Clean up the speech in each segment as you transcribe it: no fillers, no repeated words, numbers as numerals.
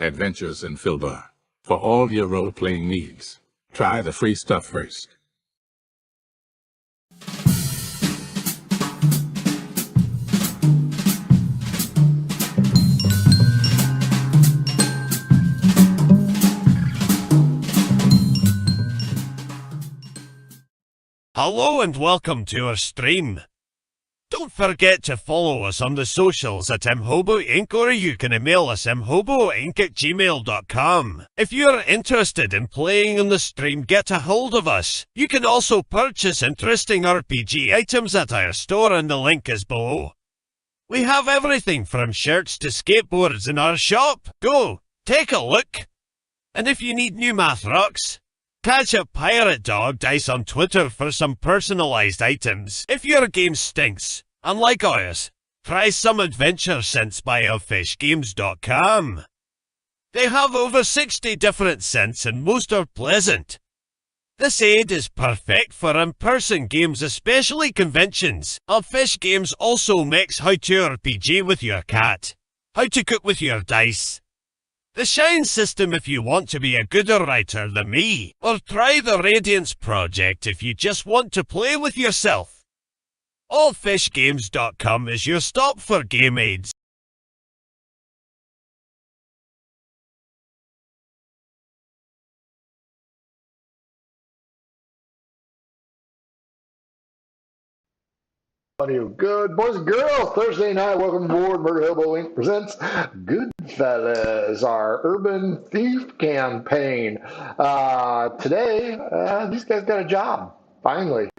Adventures in Filbar. For all your role-playing needs, try the free stuff first. Hello and welcome to our stream. Don't forget to follow us on the socials at mhobo Inc. or you can email us mhoboinc@gmail.com. If you're interested in playing on the stream, get a hold of us. You can also purchase interesting RPG items at our store and the link is below. We have everything from shirts to skateboards in our shop. Go, take a look. And if you need new math rocks, catch a Pirate Dog Dice on Twitter for some personalized items. If your game stinks, unlike ours, try some adventure scents by elfishgames.com. They have over 60 different scents and most are pleasant. This aid is perfect for in-person games, especially conventions. Elfish Games also makes how to RPG with your cat, how to cook with your dice, the Shine system if you want to be a gooder writer than me, or try the Radiance project if you just want to play with yourself. Allfishgames.com is your stop for game aids. Good boys and girls, Thursday night, welcome aboard. Murder Hobo Inc. presents Goodfellas, our urban thief campaign. Today, these guys got a job, finally.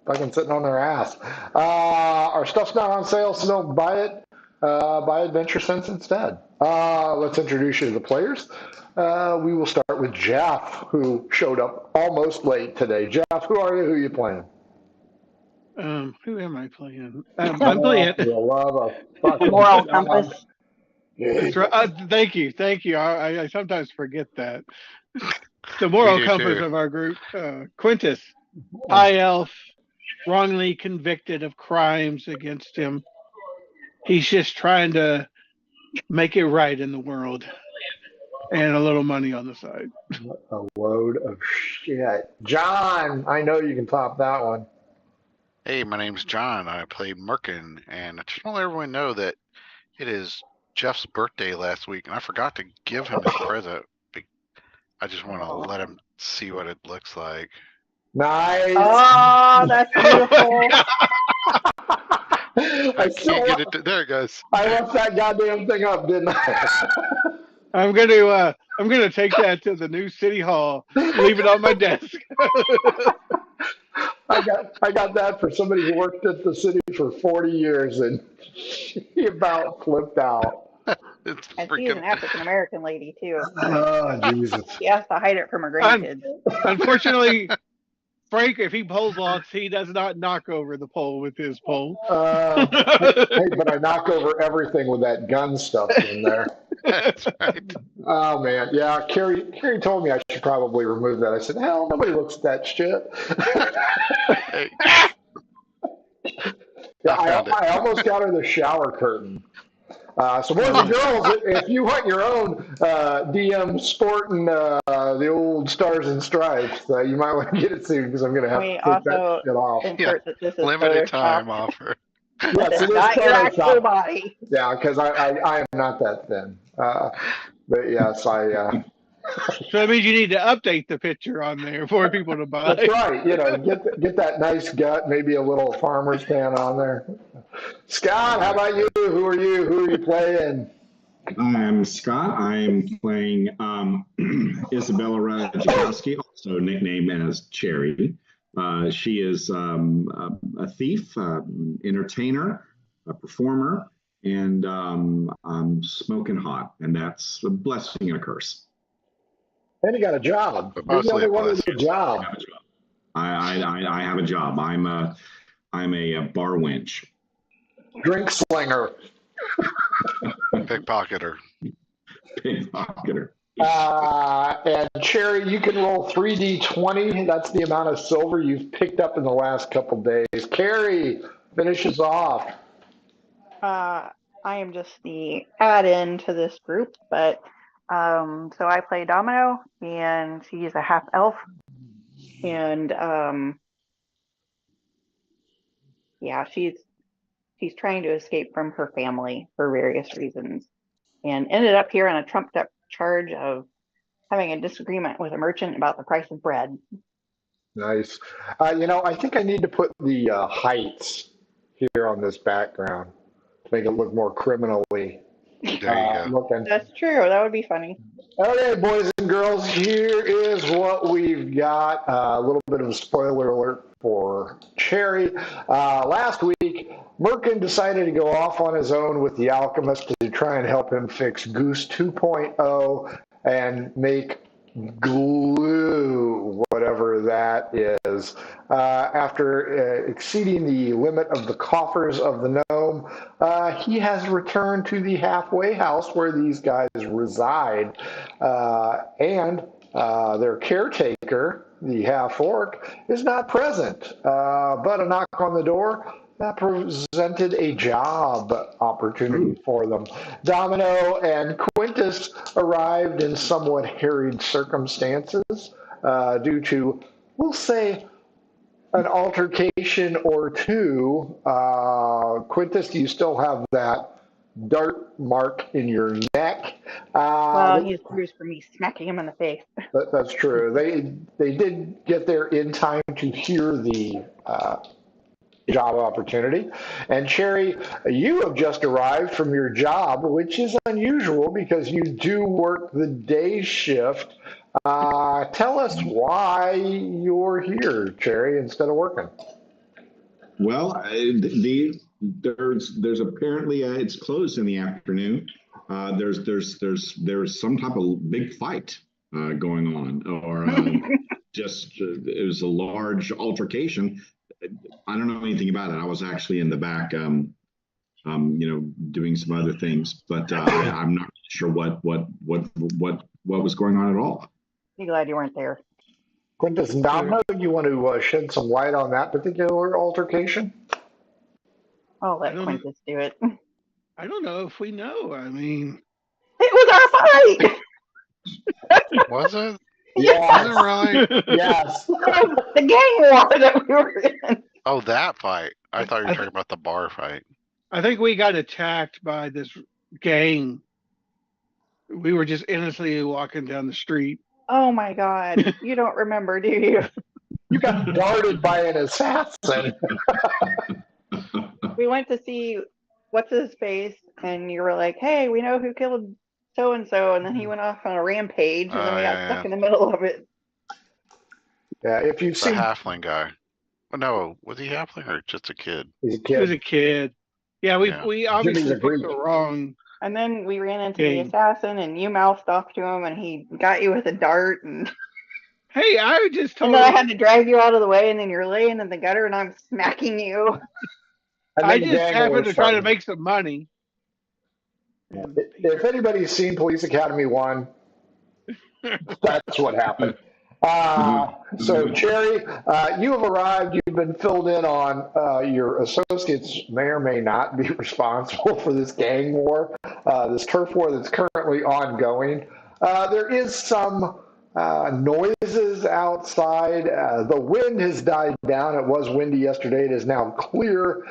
Fucking sitting on their ass. Our stuff's not on sale, so don't buy it. Buy Adventure Sense instead. Let's introduce you to the players. We will start with Jeff, who showed up almost late today. Jeff, who are you? Who are you playing? Who am I playing? I'm playing Moral compass. That's right. Thank you. I sometimes forget that. The moral compass of our group, Quintus, high elf, wrongly convicted of crimes against him. He's just trying to make it right in the world, and a little money on the side. A load of shit. John, I know you can top that one. Hey, my name's John. I play Merkin, and I just want to let everyone know that it is Jeff's birthday last week, and I forgot to give him his present. I just want to let him see what it looks like. Nice. Oh, that's beautiful. I can't get it. There it goes. I left that goddamn thing up, didn't I? I'm gonna take that to the new city hall. Leave it on my desk. I got that for somebody who worked at the city for 40 years, and she about flipped out. It's And freaking... she's an African American lady too. Oh, Jesus. She has to hide it from her grandkids. Unfortunately, Frank, if he pole vaults, he does not knock over the pole with his pole. Hey, but I knock over everything with that gun stuff in there. That's right. Oh, man. Yeah, Carrie told me I should probably remove that. I said, hell, nobody looks at that shit. Hey. Yeah, I almost got her the shower curtain. So boys and girls, if you want your own DM sporting the old Stars and Stripes, you might want to get it soon because I'm going to have to take that shit off. That this is Limited time offer. Yeah, so not your actual body. Yeah, because I am not that thin. But yes, I. So that means you need to update the picture on there for people to buy. That's right. You know, get that nice gut, maybe a little farmer's tan on there. Scott, how about you? Who are you? Who are you playing? I'm Scott. I'm playing Isabella Rajkowski, also nicknamed as Cherry. She is a thief, entertainer, a performer, and I'm smoking hot, and that's a blessing and a curse. And you got a job. You're the only one with a job. I have a job. I'm a bar wench. Drink slinger. Pickpocketer. Pickpocketer. And Cherry, you can roll 3d20. That's the amount of silver you've picked up in the last couple days. Carrie finishes off. I am just the add-in to this group, but So I play Domino, and she's a half elf, and yeah, she's trying to escape from her family for various reasons, and ended up here on a trumped up charge of having a disagreement with a merchant about the price of bread. Nice. I think I need to put the heights here on this background to make it look more criminally There you go. looking. That's true. That would be funny. Okay, boys and girls, here is what we've got. A little bit of a spoiler alert for Cherry. Last week, Merkin decided to go off on his own with the alchemist to try and help him fix Goose 2.0 and make glue, whatever that is. After exceeding the limit of the coffers of the gnome, he has returned to the halfway house where these guys reside. And their caretaker, the half orc, is not present. But a knock on the door that presented a job opportunity for them. Domino and Quintus arrived in somewhat harried circumstances due to, we'll say, an altercation or two. Quintus, do you still have that dart mark in your neck? Well, he's bruised for me smacking him in the face. That's true. They did get there in time to hear the job opportunity. And Cherry, you have just arrived from your job, which is unusual because you do work the day shift. Tell us why you're here, Cherry, instead of working. Well, there's apparently it's closed in the afternoon. There's some type of big fight going on, or it was a large altercation. I don't know anything about it. I was actually in the back, doing some other things, but I'm not sure what was going on at all. I'm glad you weren't there. Quintus and Domino, you want to shed some light on that particular altercation? I'll let Quintus do it. I don't know if we know. I mean, it was our fight. Was it? Yes. Was it really? Yes. The gang war that we were in. Oh, that fight. I thought you were talking about the bar fight. I think we got attacked by this gang. We were just innocently walking down the street. Oh my God. You don't remember, do you? You got darted by an assassin. We went to see what's his face, and you were like, hey, we know who killed so and so, and then he went off on a rampage, and then we got stuck in the middle of it. Yeah, if you've seen the halfling guy. Oh, no, was he halfling or just a kid? He's a He was kid. a kid. Yeah, we obviously picked Greek. the wrong. And then we ran into Gang. the assassin, and you mouthed off to him, and he got you with a dart, and Hey, I just told then I him. had to drag you out of the way, and then you're laying in the gutter, and I'm smacking you. And I then the just gang happened was to try to fighting. make some money. If anybody's seen Police Academy 1, that's what happened. So, Cherry, you have arrived. You've been filled in on your associates may or may not be responsible for this gang war, this turf war that's currently ongoing. There is some noises outside. The wind has died down. It was windy yesterday. It is now clear.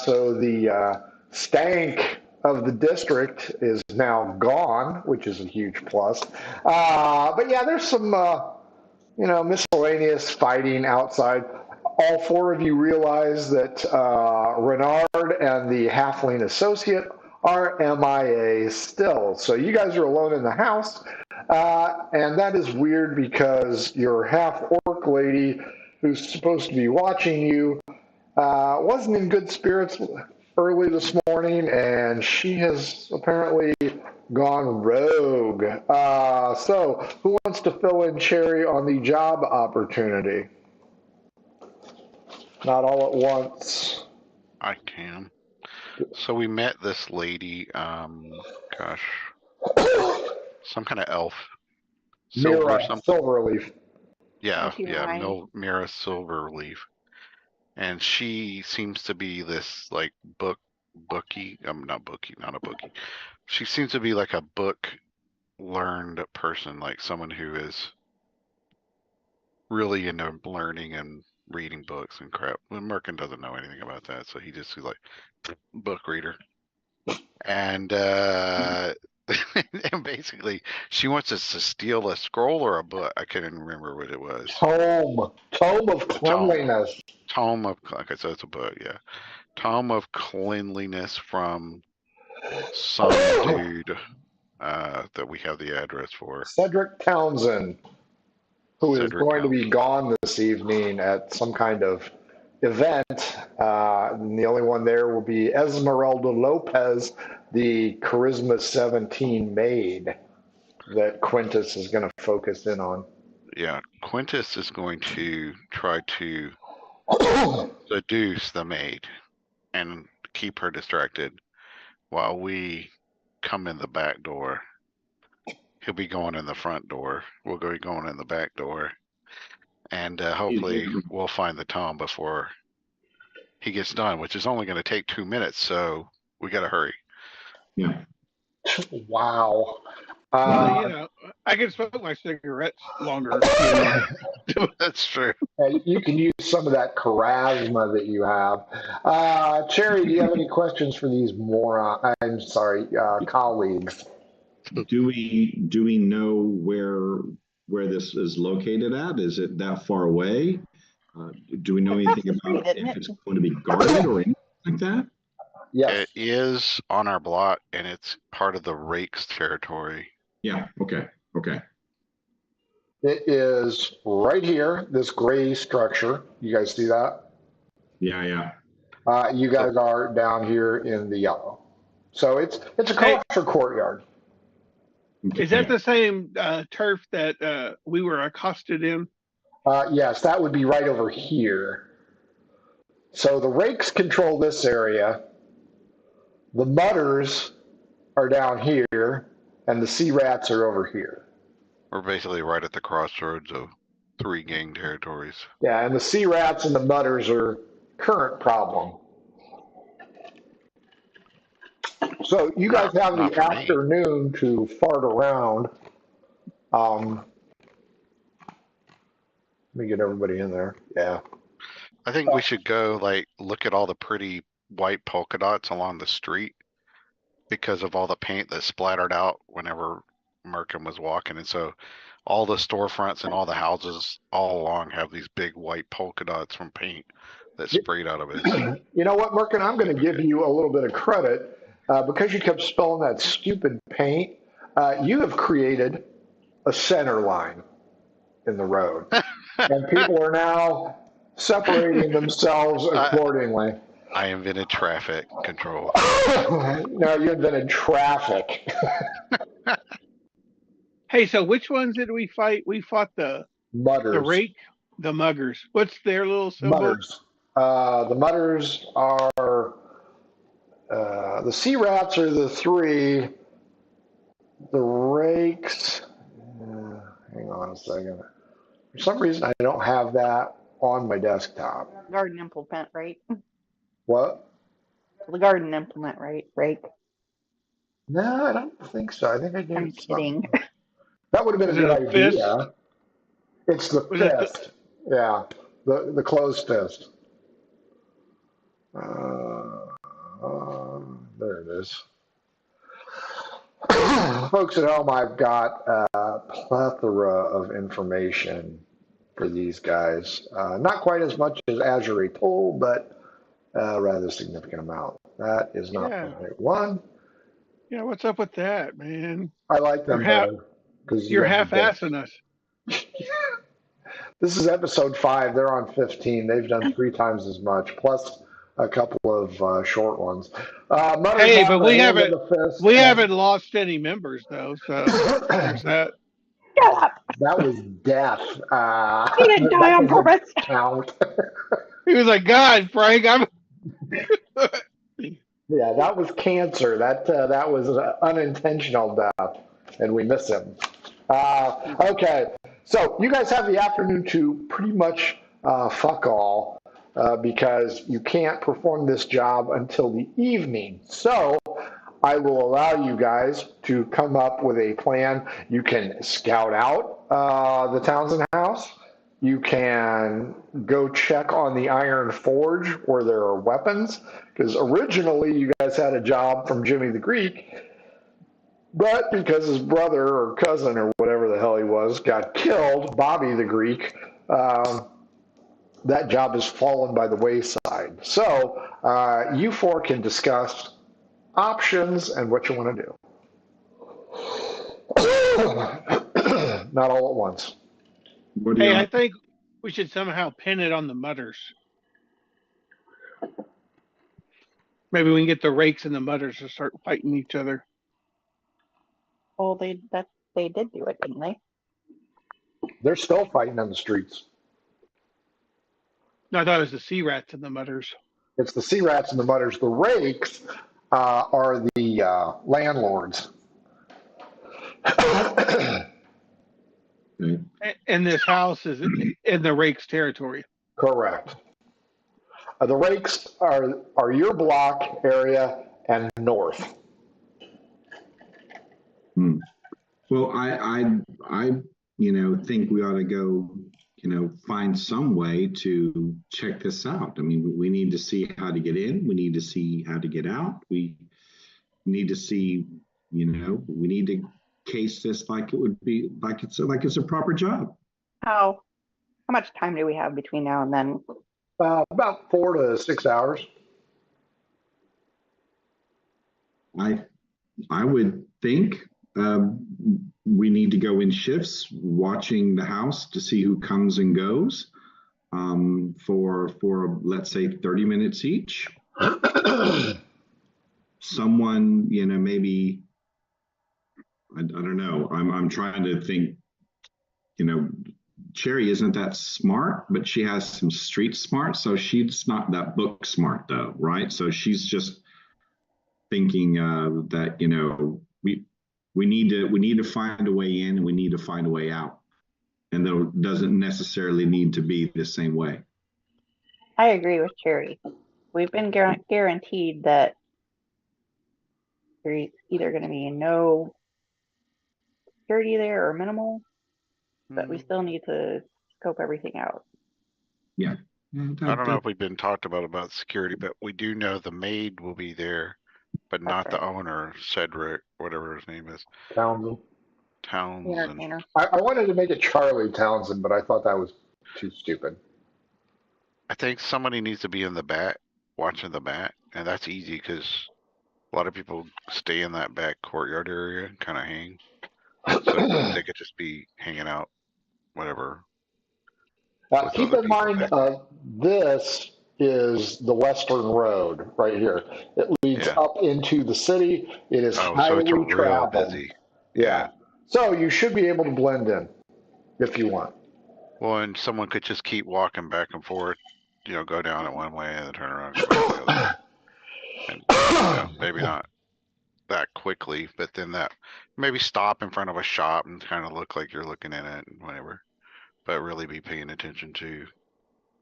So the stank of the district is now gone, which is a huge plus. But yeah, there's some miscellaneous fighting outside. All four of you realize that Renard and the halfling associate are MIA still. So you guys are alone in the house. And that is weird because your half-orc lady, who's supposed to be watching you, wasn't in good spirits early this morning, and she has apparently gone rogue. So who wants to fill in Cherry on the job opportunity? Not all at once. I can. So we met this lady, some kind of elf. Silver Mira something. Silverleaf. Yeah, She's lying. Mira Silverleaf. And she seems to be this like bookie. Not a bookie. She seems to be like a book learned person, like someone who is really into learning and reading books and crap. Well, Merkin doesn't know anything about that, so he just is like book reader. And and basically, she wants us to steal a scroll or a book. I can't even remember what it was. Tome of Cleanliness. Tome of, okay, so it's a book, yeah. Tome of Cleanliness from some dude that we have the address for. Cedric Townsend, who is going to be gone this evening at some kind of event. And the only one there will be Esmeralda Lopez, the Charisma 17 maid that Quintus is going to focus in on. Yeah, Quintus is going to try to seduce the maid and keep her distracted while we come in the back door. He'll be going in the front door. We'll be going in the back door. And hopefully we'll find the Tom before he gets done, which is only going to take 2 minutes, so we got to hurry. Yeah. Wow. Well, I can smoke my cigarettes longer. That's true. You can use some of that charisma that you have. Cherry, do you have any questions for these colleagues? Do we know where this is located at? Is it that far away? Do we know anything about if it's going to be guarded or anything like that? Yes. It is on our block, and it's part of the Rakes territory. Yeah, okay. It is right here, this gray structure. You guys see that? Yeah. You guys are down here in the yellow. So it's a culture courtyard. Okay. Is that the same turf that we were accosted in? Yes, that would be right over here. So the Rakes control this area. The Mutters are down here, and the Sea Rats are over here. We're basically right at the crossroads of 3 gang territories. Yeah, and the Sea Rats and the Mutters are current problem. So you guys have the afternoon to fart around. Let me get everybody in there. Yeah. I think we should go look at all the pretty white polka dots along the street because of all the paint that splattered out whenever Merkin was walking. And so all the storefronts and all the houses all along have these big white polka dots from paint that sprayed out of it. You know what, Merkin? I'm going to give you a little bit of credit. Because you kept spilling that stupid paint, you have created a center line in the road. And people are now separating themselves accordingly. I invented traffic control. No, you invented traffic. Hey, so which ones did we fight? We fought the Mutters. The Rake, the Muggers. What's their little symbol? Mutters. The Mutters are... the Sea Rats are the 3. The Rakes, hang on a second. For some reason, I don't have that on my desktop. Garden implement, right? What? The garden implement, right? Rake. No, I don't think so. I think I did. I'm kidding. That would have been a good idea. Fist? It's the fist. Yeah, the closed fist. There it is. Folks at home, I've got a plethora of information for these guys. Not quite as much as Azure told, but a rather significant amount. That is not the right one. Yeah, what's up with that, man? I like them better. You're half-assing us. This is episode 5. They're on 15. They've done 3 times as much, plus a couple of short ones. Hey, but we haven't lost any members though, so there's that. Shut up. That was death. He didn't die on purpose. Count. He was like, God, Frank, I'm. Yeah, that was cancer. That was unintentional death, and we miss him. Okay, so you guys have the afternoon to pretty much fuck all. Because you can't perform this job until the evening. So I will allow you guys to come up with a plan. You can scout out the Townsend house. You can go check on the Iron Forge where there are weapons, because originally you guys had a job from Jimmy the Greek, but because his brother or cousin or whatever the hell he was got killed, Bobby the Greek, that job has fallen by the wayside. So you four can discuss options and what you want to do. Not all at once. What do Hey, you I think we should somehow pin it on the mutters. Maybe we can get the rakes and the mutters to start fighting each other. Well, they did do it, didn't they? They're still fighting on the streets. No, I thought it was the sea rats and the mutters. It's the sea rats and the mutters. The rakes are the landlords. And this house is in the rakes' territory. Correct. The rakes are your block area and north. Well, I think we ought to go, find some way to check this out. I mean, we need to see how to get in. We need to see how to get out. We need to see, we need to case this like it would be, like it's a proper job. How much time do we have between now and then? About 4 to 6 hours. I would think we need to go in shifts, watching the house to see who comes and goes for let's say 30 minutes each. Someone, maybe, I don't know. I'm trying to think, Cherry isn't that smart, but she has some street smart. So she's not that book smart though, right? So she's just thinking that, we need to find a way in and we need to find a way out. And that doesn't necessarily need to be the same way. I agree with Cherry. We've been guaranteed that there's either going to be no security there or minimal, but we still need to scope everything out. Yeah. I don't know if we've been talked about security, but we do know the maid will be there, but not the owner, Cedric, whatever his name is. Townsend. Townsend. I wanted to make it Charlie Townsend, but I thought that was too stupid. I think somebody needs to be in the back, watching the back, and that's easy because a lot of people stay in that back courtyard area and kind of hang. So they could just be hanging out, whatever. Keep in mind, this is the Western Road right here. It leads up into the city. It is highly traveled. Busy. Yeah. So you should be able to blend in if you want. Well, and someone could just keep walking back and forth, go down it one way and then turn around and go back the other. And maybe not that quickly, but then that maybe stop in front of a shop and kind of look like you're looking in it and whatever, but really be paying attention to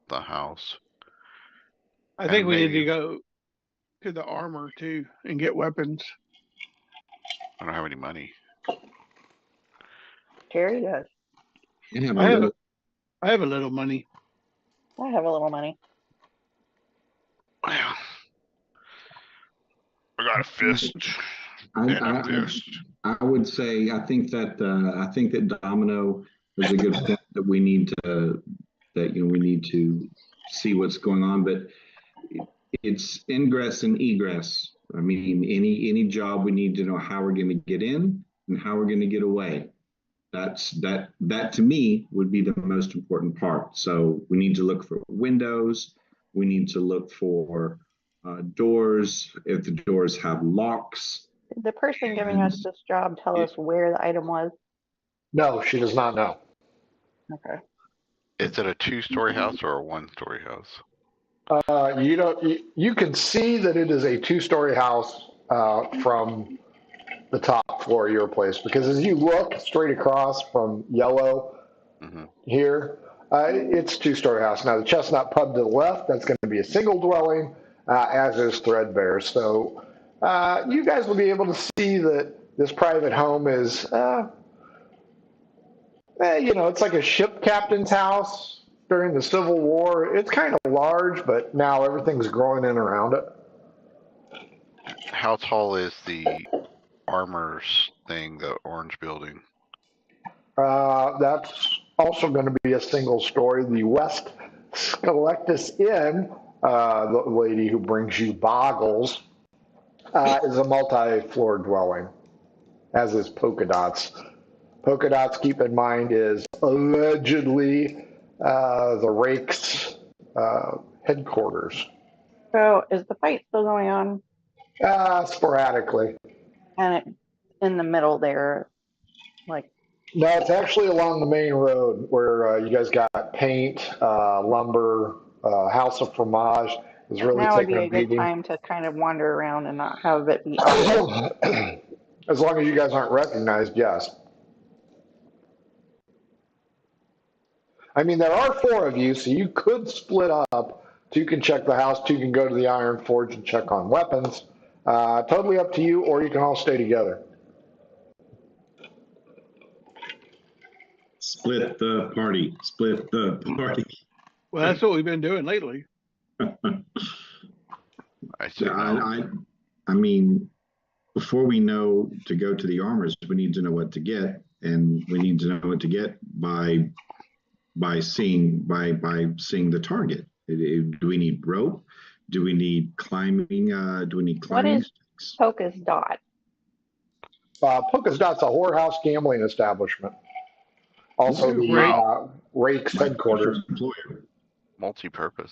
the house. I think we need to go to the armor too and get weapons. I don't have any money. Cherry does. I have a little money. I have a little money. Well, I got a fist. I would say I think that Domino is a good point that we need to see what's going on, but it's ingress and egress. I mean, any job we need to know how we're going to get in and how we're going to get away. That to me would be the most important part. So we need to look for windows. We need to look for doors, if the doors have locks. Did the person giving us this job tell us where the item was? No, she does not know. Okay. Is it a 2-story house or a 1-story house? You can see that it is a 2-story house from the top floor of your place, because as you look straight across from yellow here, it's a 2-story house. Now the Chestnut Pub to the left, that's going to be a single dwelling, as is Threadbare. So You guys will be able to see that this private home is, it's like a ship captain's house during the Civil War. It's kind of large, but now everything's growing in around it. How tall is the armors thing, the orange building? That's also going to be a single story. The West Skelectus Inn, the lady who brings you boggles, is a multi-floor dwelling, as is Polka Dots. Polka Dots, keep in mind, is allegedly the Rake's headquarters. So is the fight still going on? Sporadically. And it, in the middle there, like. No, it's actually along the main road where you guys got paint, lumber, House of Fromage is really now would be taking a good beating. time to kind of wander around and not have it be As long as you guys aren't recognized, yes. I mean, there are 4 of you, so you could split up. 2 can check the house, 2 can go to the Iron Forge and check on weapons. Totally up to you, or you can all stay together. Split the party. Split the party. Well, that's what we've been doing lately. I mean, before we know to go to the armors, we need to know what to get, and we need to know what to get by seeing the target. Do we need rope? Do we need climbing? What is sticks? Polka's Dot? Polka's Dot's a whorehouse gambling establishment. Also, the Rake's headquarters. Multi-purpose.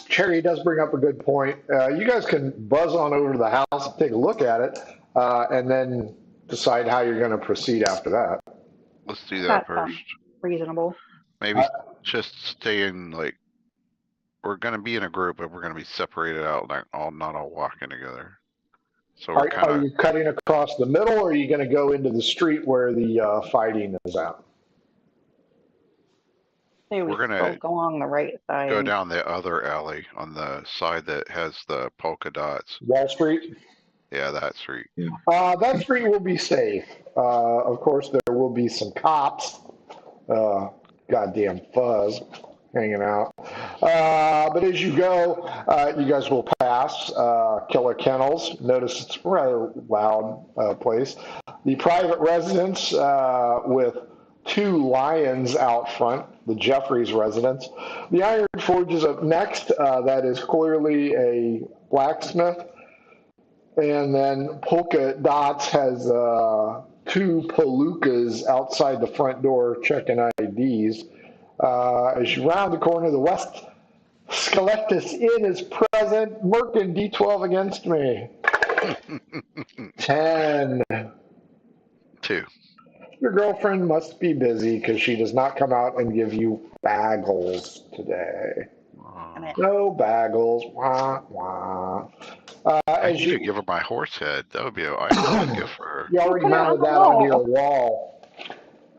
Cherry does bring up a good point. You guys can buzz on over to the house and take a look at it, and then decide how you're going to proceed after that. Let's do that first. Reasonable. Maybe just stay in, like, we're going to be in a group, but we're going to be separated out, not all walking together. So are you cutting across the middle, or are you going to go into the street where the fighting is at? We're going to go along the right side. Go down the other alley on the side that has the polka dots. Wall Street? Yeah, that street. Yeah. That street will be safe. Of course, there will be some cops. Goddamn fuzz hanging out. But as you go, you guys will pass Killer Kennels. Notice it's a rather loud place. The private residence with 2 lions out front, the Jeffries residence. The Iron Forge is up next. That is clearly a blacksmith. And then Polka Dots has 2 Palookas outside the front door checking IDs. As you round the corner, the West Skelectus Inn is present. Merkin, D12 against me. 10. 2. Your girlfriend must be busy because she does not come out and give you bagels today. No bagels. Wah, wah. I need to give her my horse head. That would be a good gift for her. You already mounted that on your wall.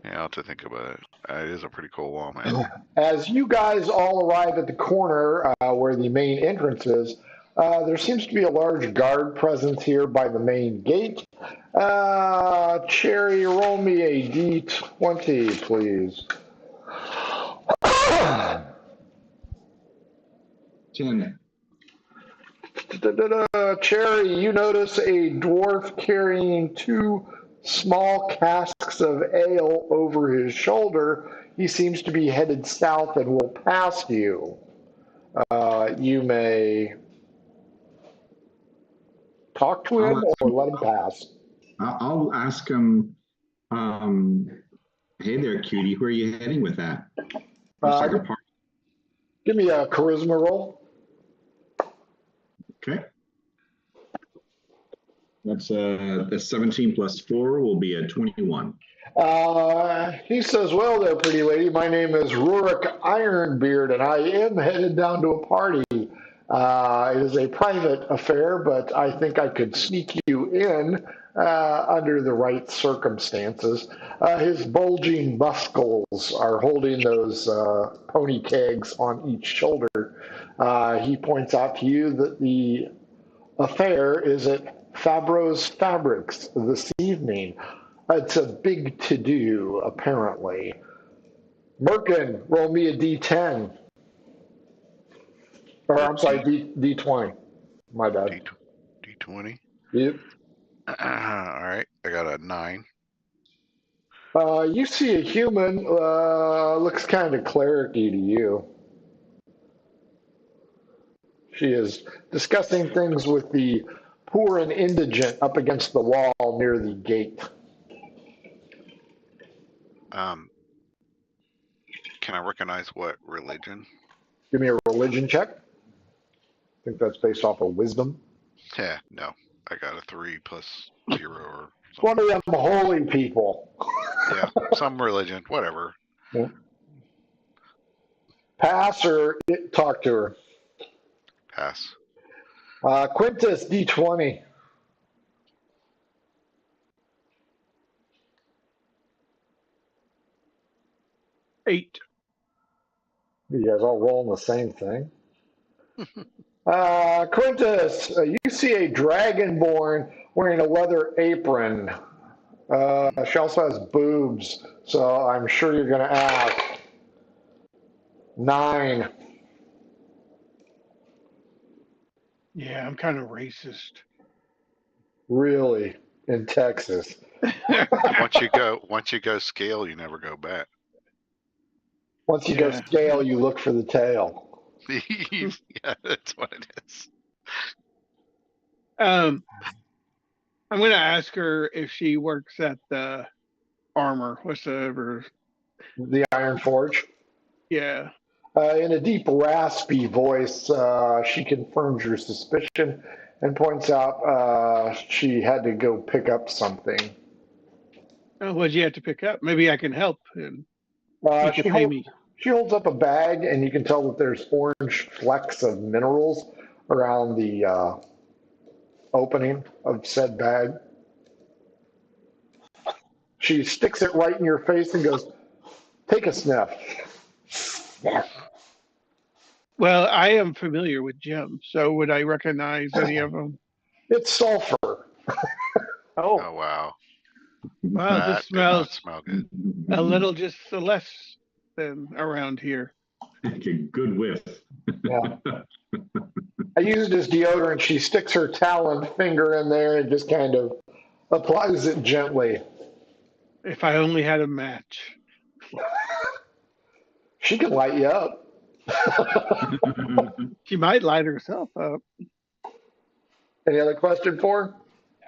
Yeah, I'll have to think about it. It is a pretty cool wall, man. As you guys all arrive at the corner where the main entrance is, there seems to be a large guard presence here by the main gate. Cherry, roll me a D20, please. 10. Cherry, you notice a dwarf carrying 2 small casks of ale over his shoulder. He seems to be headed south and will pass you. You may talk to him or let him pass. I'll ask him, hey there, cutie, where are you heading with that? Give me a charisma roll. Okay. That's 17 plus 4 will be a 21. He says, well there, pretty lady, my name is Rurik Ironbeard, and I am headed down to a party. It is a private affair, but I think I could sneak you in under the right circumstances. His bulging muscles are holding those pony kegs on each shoulder. He points out to you that the affair is at Fabro's Fabrics this evening. It's a big to-do, apparently. Merkin, roll me a D10. Or, I'm sorry, D20. My bad. D20. Yep. All right, I got a 9. You see a human, looks kind of clericy to you. She is discussing things with the poor and indigent up against the wall near the gate. Can I recognize what religion? Give me a religion check. I think that's based off of wisdom. Yeah, no. I got a 3 plus 0 or One something. of them holy people. Yeah, some religion, whatever. Yeah. Pass or talk to her. Pass. Quintus, D20. Eight. You guys all rolling the same thing. Quintus, you see a dragonborn wearing a leather apron. She also has boobs, so I'm sure you're going to ask. 9. Yeah, I'm kind of racist. Really? In Texas? Once you go scale, you never go back. Once you go Yeah. scale, you look for the tail. Yeah, that's what it is. I'm going to ask her if she works at the armor, whatsoever. The Iron Forge. Yeah. In a deep, raspy voice, she confirms your suspicion and points out she had to go pick up something. Oh, what'd you have to pick up? Maybe I can help and you She, can pay me. she holds up a bag, and you can tell that there's orange flecks of minerals around the opening of said bag. She sticks it right in your face and goes, "Take a sniff." Sniff. Well, I am familiar with gems, so would I recognize any of them? It's sulfur. Oh, Oh wow, Well, this that did not smells smell good. a little just less than around here. Good whiff. Yeah. I used as deodorant. She sticks her taloned finger in there and just kind of applies it gently. If I only had a match. She can light you up. She might light herself up. Any other question for her?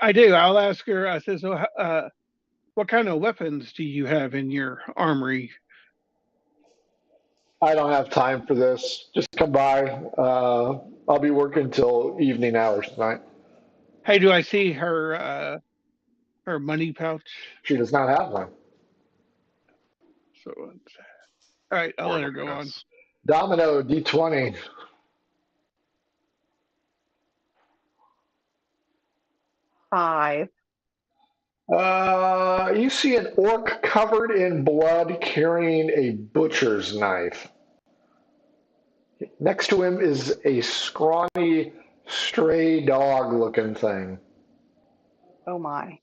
I do. I'll ask her. I said, so what kind of weapons do you have in your armory? I don't have time for this. Just come by. I'll be working till evening hours tonight. Hey, do I see her her money pouch? She does not have one. So, all right, I'll let her go on. Domino, D20. five. You see an orc covered in blood carrying a butcher's knife. Next to him is a scrawny, stray dog looking thing. Oh my.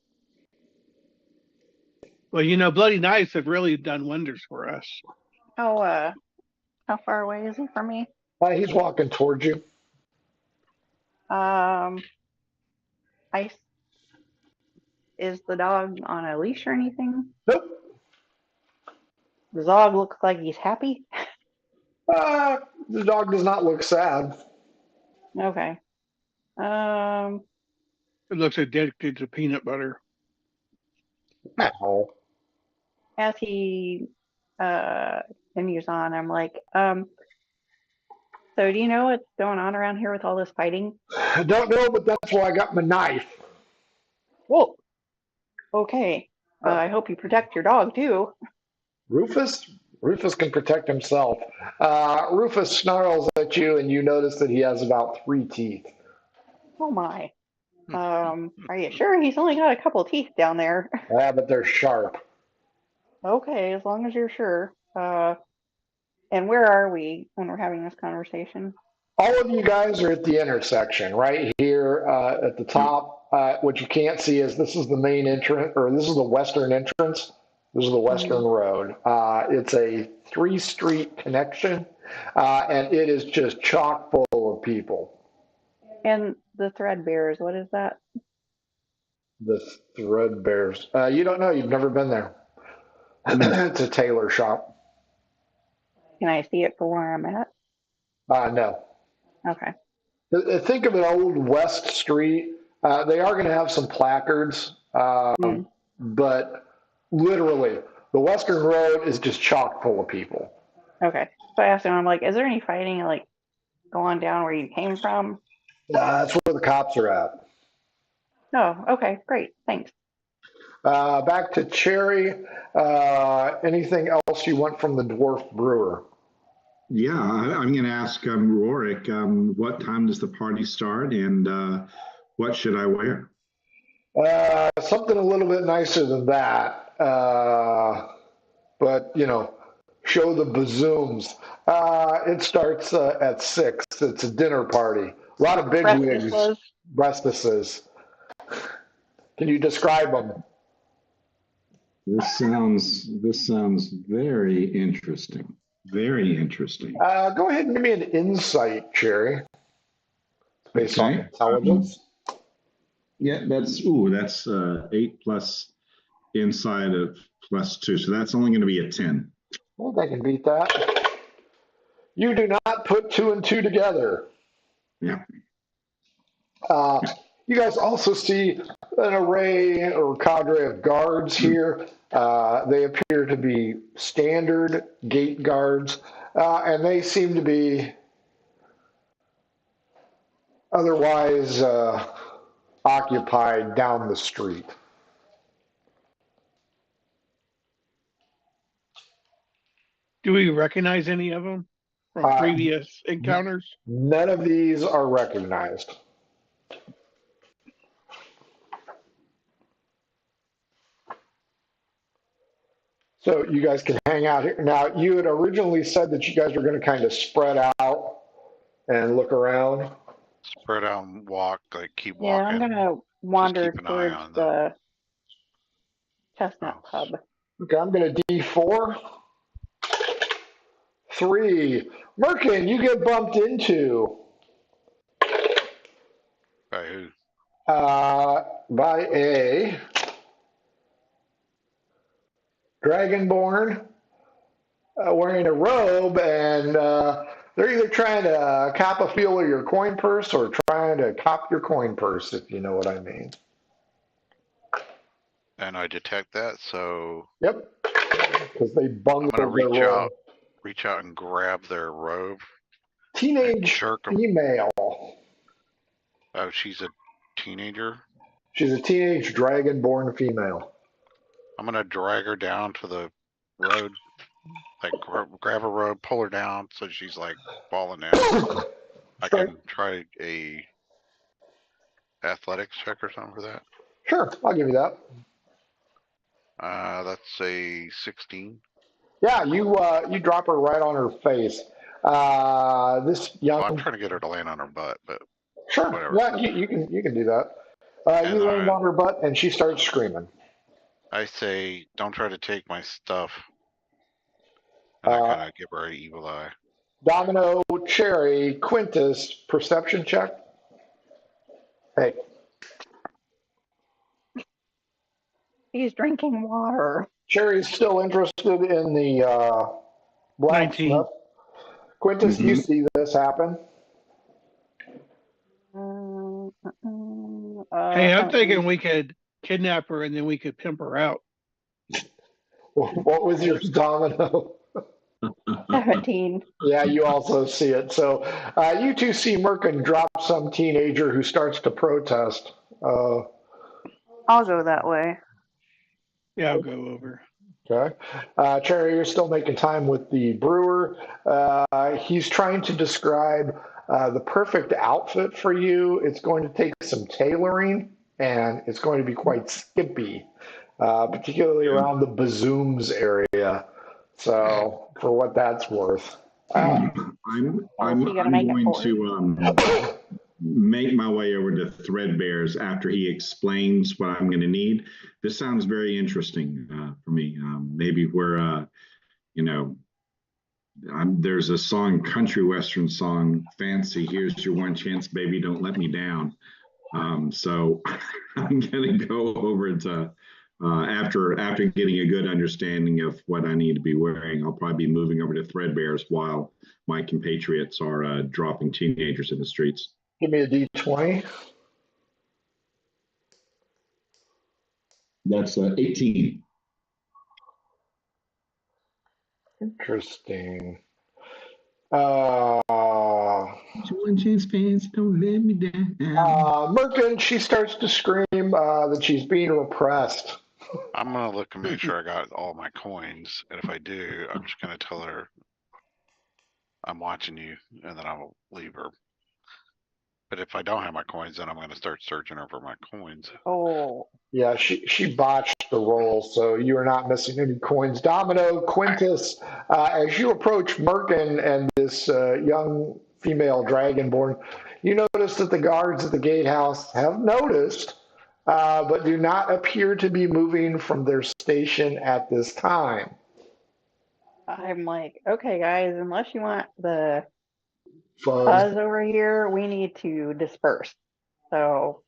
Well, you know, bloody knives have really done wonders for us. How far away is he from me? He's walking towards you. I is the dog on a leash or anything? Nope. The dog looks like he's happy. The dog does not look sad. Okay. It looks addicted to peanut butter. Oh. As he continues on, I'm like, so do you know what's going on around here with all this fighting? I don't know, but that's why I got my knife. Whoa. Okay. I hope you protect your dog too. Rufus? Rufus can protect himself. Rufus snarls at you, and you notice that he has about 3 teeth. Oh my. Are you sure he's only got a couple teeth down there? Yeah, but they're sharp. Okay, as long as you're sure. And where are we when we're having this conversation? All of you guys are at the intersection right here at the top. What you can't see is this is the main entrance, or this is the western entrance. This is the western road. It's a three-street connection, and it is just chock full of people. And the Threadbares, what is that? The Threadbares. You don't know. You've never been there. It's a tailor shop. Can I see it for where I'm at? No. Okay. Think of an old West Street. They are going to have some placards, but literally, the Western Road is just chock full of people. Okay. So I asked him, I'm like, is there any fighting like going down where you came from? That's where the cops are at. Oh, okay, great, thanks. Back to Cherry. Anything else you want from the Dwarf Brewer? Yeah, I'm going to ask Rorik, what time does the party start, and what should I wear? Something a little bit nicer than that. But, show the bazooms. It starts at 6. It's a dinner party. A lot of big wigs. Breakfasts. Can you describe them? This sounds very interesting. Very interesting. Go ahead and give me an insight, Cherry. Based on intelligence. Yeah, that's 8 plus inside of plus 2. So that's only going to be a 10. I think I can beat that. You do not put 2 and 2 together. Yeah. You guys also see an array or cadre of guards here. They appear to be standard gate guards, and they seem to be otherwise occupied down the street. Do we recognize any of them from previous encounters? None of these are recognized. So you guys can hang out here. Now, you had originally said that you guys were going to kind of spread out and look around. Spread out and walk, keep walking. Yeah, I'm going to wander towards the Chestnut Pub. Okay, I'm going to D4. 3. Merkin, you get bumped into. By who? By a Dragonborn wearing a robe, and they're either trying to cop a feel of your coin purse or trying to cop your coin purse, if you know what I mean. And I detect that, so... Yep, because they bungled I'm going their to reach out and grab their robe. Teenage female. Oh, she's a teenager? She's a teenage Dragonborn female. I'm going to drag her down to the road, grab her robe, pull her down so she's falling down. I can try a athletics check or something for that. Sure, I'll give you that. That's a 16. Yeah, you drop her right on her face. This young. Well, I'm trying to get her to land on her butt, but sure. Whatever. Yeah, you can do that. You land on her butt, and she starts screaming. I say, "Don't try to take my stuff." And I kind of give her an evil eye. Domino, Cherry, Quintus, perception check. Hey. He's drinking water. Cherry's still interested in the blacksmith. Quintus, you see this happen? Hey, I'm thinking we could kidnap her and then we could pimp her out. What was your Domino? 17. Yeah, you also see it. So you two see Merkin drop some teenager who starts to protest. I'll go that way. Yeah, I'll go over. Okay. Cherry, you're still making time with the brewer. He's trying to describe the perfect outfit for you. It's going to take some tailoring, and it's going to be quite skimpy, particularly around the bazooms area. So, for what that's worth. I'm he gonna make it going forward? to make my way over to Threadbare's after he explains what I'm going to need. This sounds very interesting for me. Maybe we're, you know, there's a song, country western song, Fancy, here's your one chance, baby, don't let me down. So I'm going to go over to, after getting a good understanding of what I need to be wearing, I'll probably be moving over to Threadbare's while my compatriots are dropping teenagers in the streets. Give me a D20. That's 18. Interesting. One chance, fans, don't let me down. Merkin, she starts to scream that she's being repressed. I'm gonna look and make sure I got all my coins, and if I do, I'm just gonna tell her I'm watching you, and then I'll leave her. But if I don't have my coins, then I'm gonna start searching her for my coins. Oh. Yeah, she botched the roll, so you are not missing any coins. Domino, Quintus, as you approach Merkin and this young female dragonborn, you notice that the guards at the gatehouse have noticed, but do not appear to be moving from their station at this time. I'm like, okay, guys, unless you want the Fuzz. buzz over here, we need to disperse. So,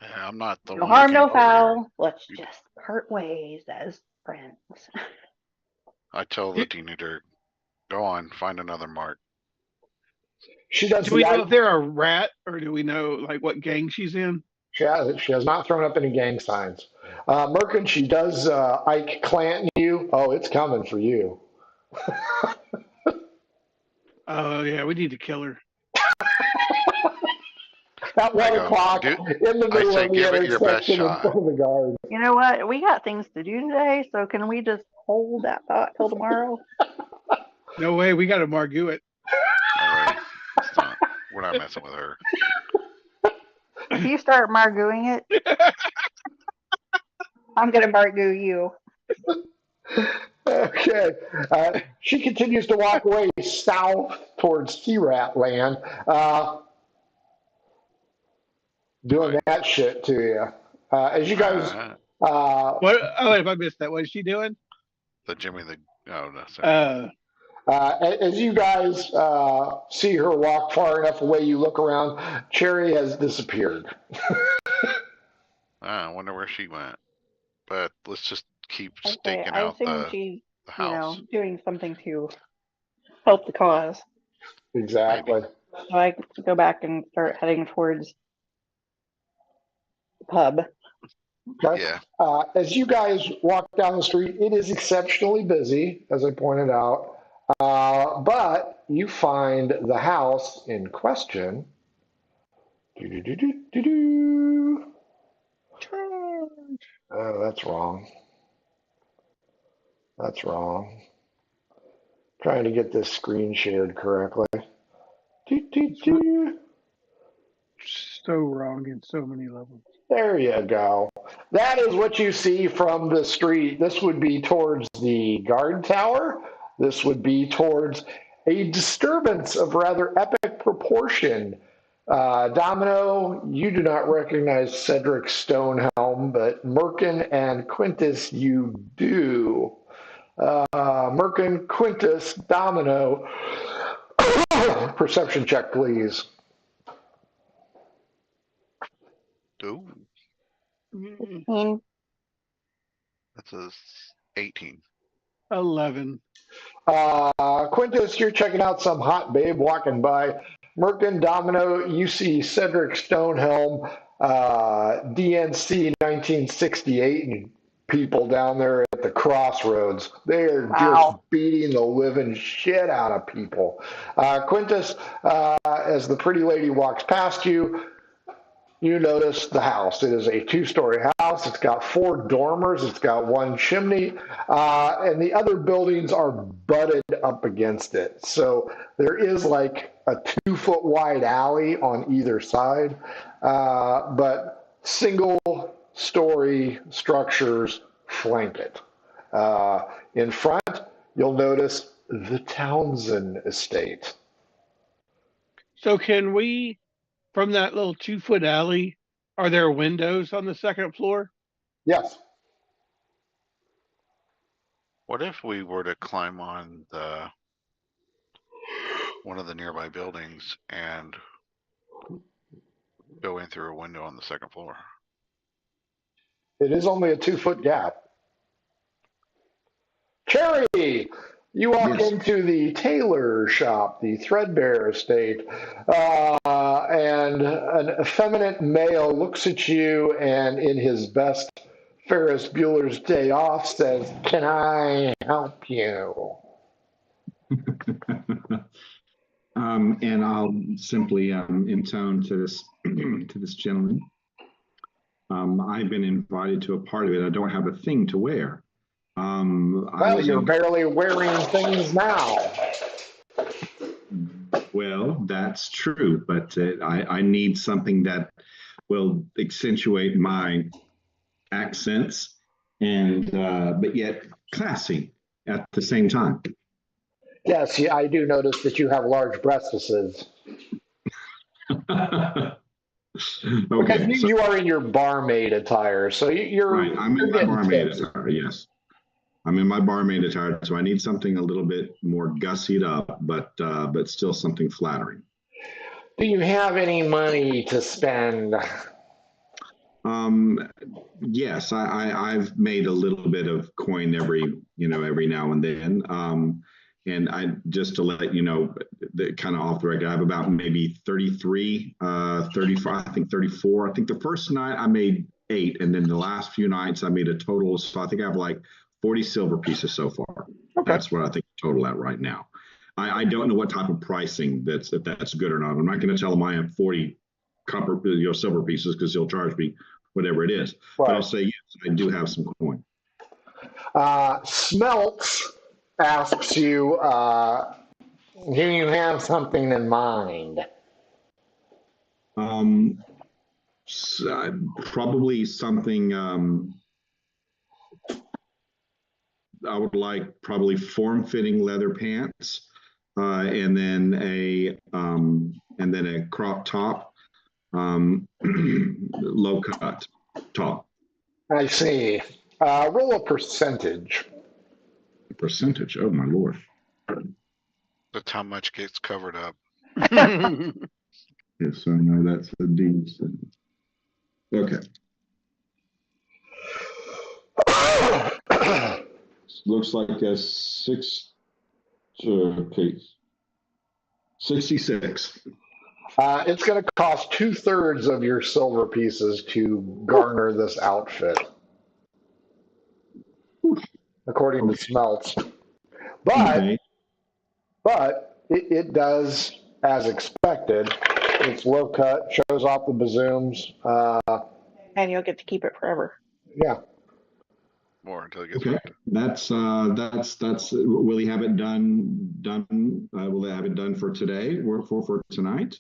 Yeah, I'm not the no one that harm, came no over here. foul. Let's just part ways as friends. I tell the teenager, go on, find another mark. She does. Do we know if they're a rat, or do we know like what gang she's in? She has not thrown up any gang signs. Merkin, she does Ike Clanton you. Oh, it's coming for you. Oh yeah, we need to kill her. At 1 o'clock in the middle of the give it your best intersection in shot. front of the guard. You know what? We got things to do today, so can we just hold that thought till tomorrow? No way, we got to Margoo it. No way. We're not messing with her. If you start Margooing it, I'm going to Margoo you. Okay. She continues to walk away south towards Sea Rat Land, doing that shit to you. As you guys... what? Oh, if I missed that, what is she doing? The Jimmy the... Oh, no, sorry. As you guys see her walk far enough away, you look around. Cherry has disappeared. I wonder where she went. But let's just keep Okay, staking I out assume the she's, house. doing something to help the cause. Exactly. So I go back and start heading towards the pub. Okay. Yeah. As you guys walk down the street, it is exceptionally busy, as I pointed out. But you find the house in question. Oh, that's wrong. That's wrong. Trying to get this screen shared correctly. So wrong in so many levels. There you go. That is what you see from the street. This would be towards the guard tower. This would be towards a disturbance of rather epic proportion. Domino, you do not recognize Cedric Stonehelm, but Merkin and Quintus, you do. Merkin, Quintus, Domino. Perception check, please. Ooh, 15. that's a 18. 11. Quintus, you're checking out some hot babe walking by. Merkin, Domino, you see Cedric Stonehelm, DNC 1968, and people down there at the crossroads. They are just beating the living shit out of people. Quintus, as the pretty lady walks past you, you notice the house. It is a 2-story house. It's got 4 dormers. It's got 1 chimney. And the other buildings are butted up against it. So there is like a 2-foot wide alley on either side. But single-story structures flank it. In front, you'll notice the Townsend estate. So can we, from that little 2-foot alley, are there windows on the second floor? Yes. What if we were to climb on one of the nearby buildings and go in through a window on the second floor? It is only a 2-foot gap. Cherry, you walk Yes. into the tailor shop, the Threadbare estate, and an effeminate male looks at you and, in his best Ferris Bueller's Day Off, says, "Can I help you?" And I'll simply intone to this to this gentleman. I've been invited to a part of it. I don't have a thing to wear. Well, you're barely wearing things now. Well, that's true, but I need something that will accentuate my accents and but yet classy at the same time. Yes, I do notice that you have large breasts. Okay, Because so, you are in your barmaid attire, so you're right, I'm you're in my getting barmaid tipsy. attire, yes. I'm in my barmaid attire, so I need something a little bit more gussied up, but still something flattering. Do you have any money to spend? Yes, I've made a little bit of coin every now and then. And I just to let you know, kind of off the record, I have about maybe 33, 35, I think 34. I think the first night I made 8, and then the last few nights I made a total. So I think I have like 40 silver pieces so far. Okay. That's what I think total at right now. I don't know what type of pricing if that's good or not. I'm not going to tell him I have 40 copper, silver pieces, because he'll charge me whatever it is. But I'll say, yes, I do have some coin. Smelts asks you, do you have something in mind? Probably something. I would like probably form-fitting leather pants, and then a crop top, low cut top. I see. Roll a percentage. Percentage. Oh my lord. That's how much gets covered up. Yes, I know that's a D. Okay. Looks like a 66. It's going to cost 2/3 of your silver pieces to garner this outfit, according to Smelts. But it does as expected. It's low cut, shows off the bazooms. And you'll get to keep it forever. Yeah. More until it gets Okay, ripped. that's. Will he have it done? Will they have it done for today or for tonight?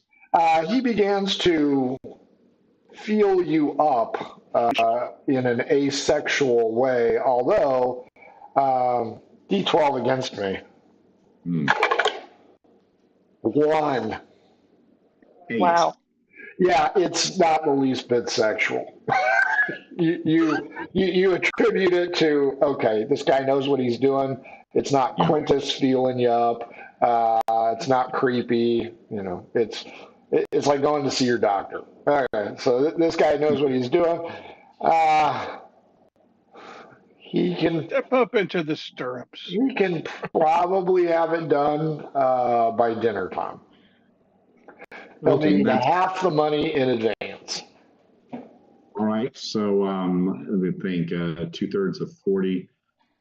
He begins to feel you up in an asexual way, although D12 against me. 1. 8. Wow. Yeah, it's not the least bit sexual. You attribute it to, okay, this guy knows what he's doing. It's not Quintus feeling you up. It's not creepy. It's like going to see your doctor. Okay, so this guy knows what he's doing. He can Step up into the stirrups. He can probably have it done by dinner time. He'll need half the money in advance. All right, so let me think. 2/3 of 40,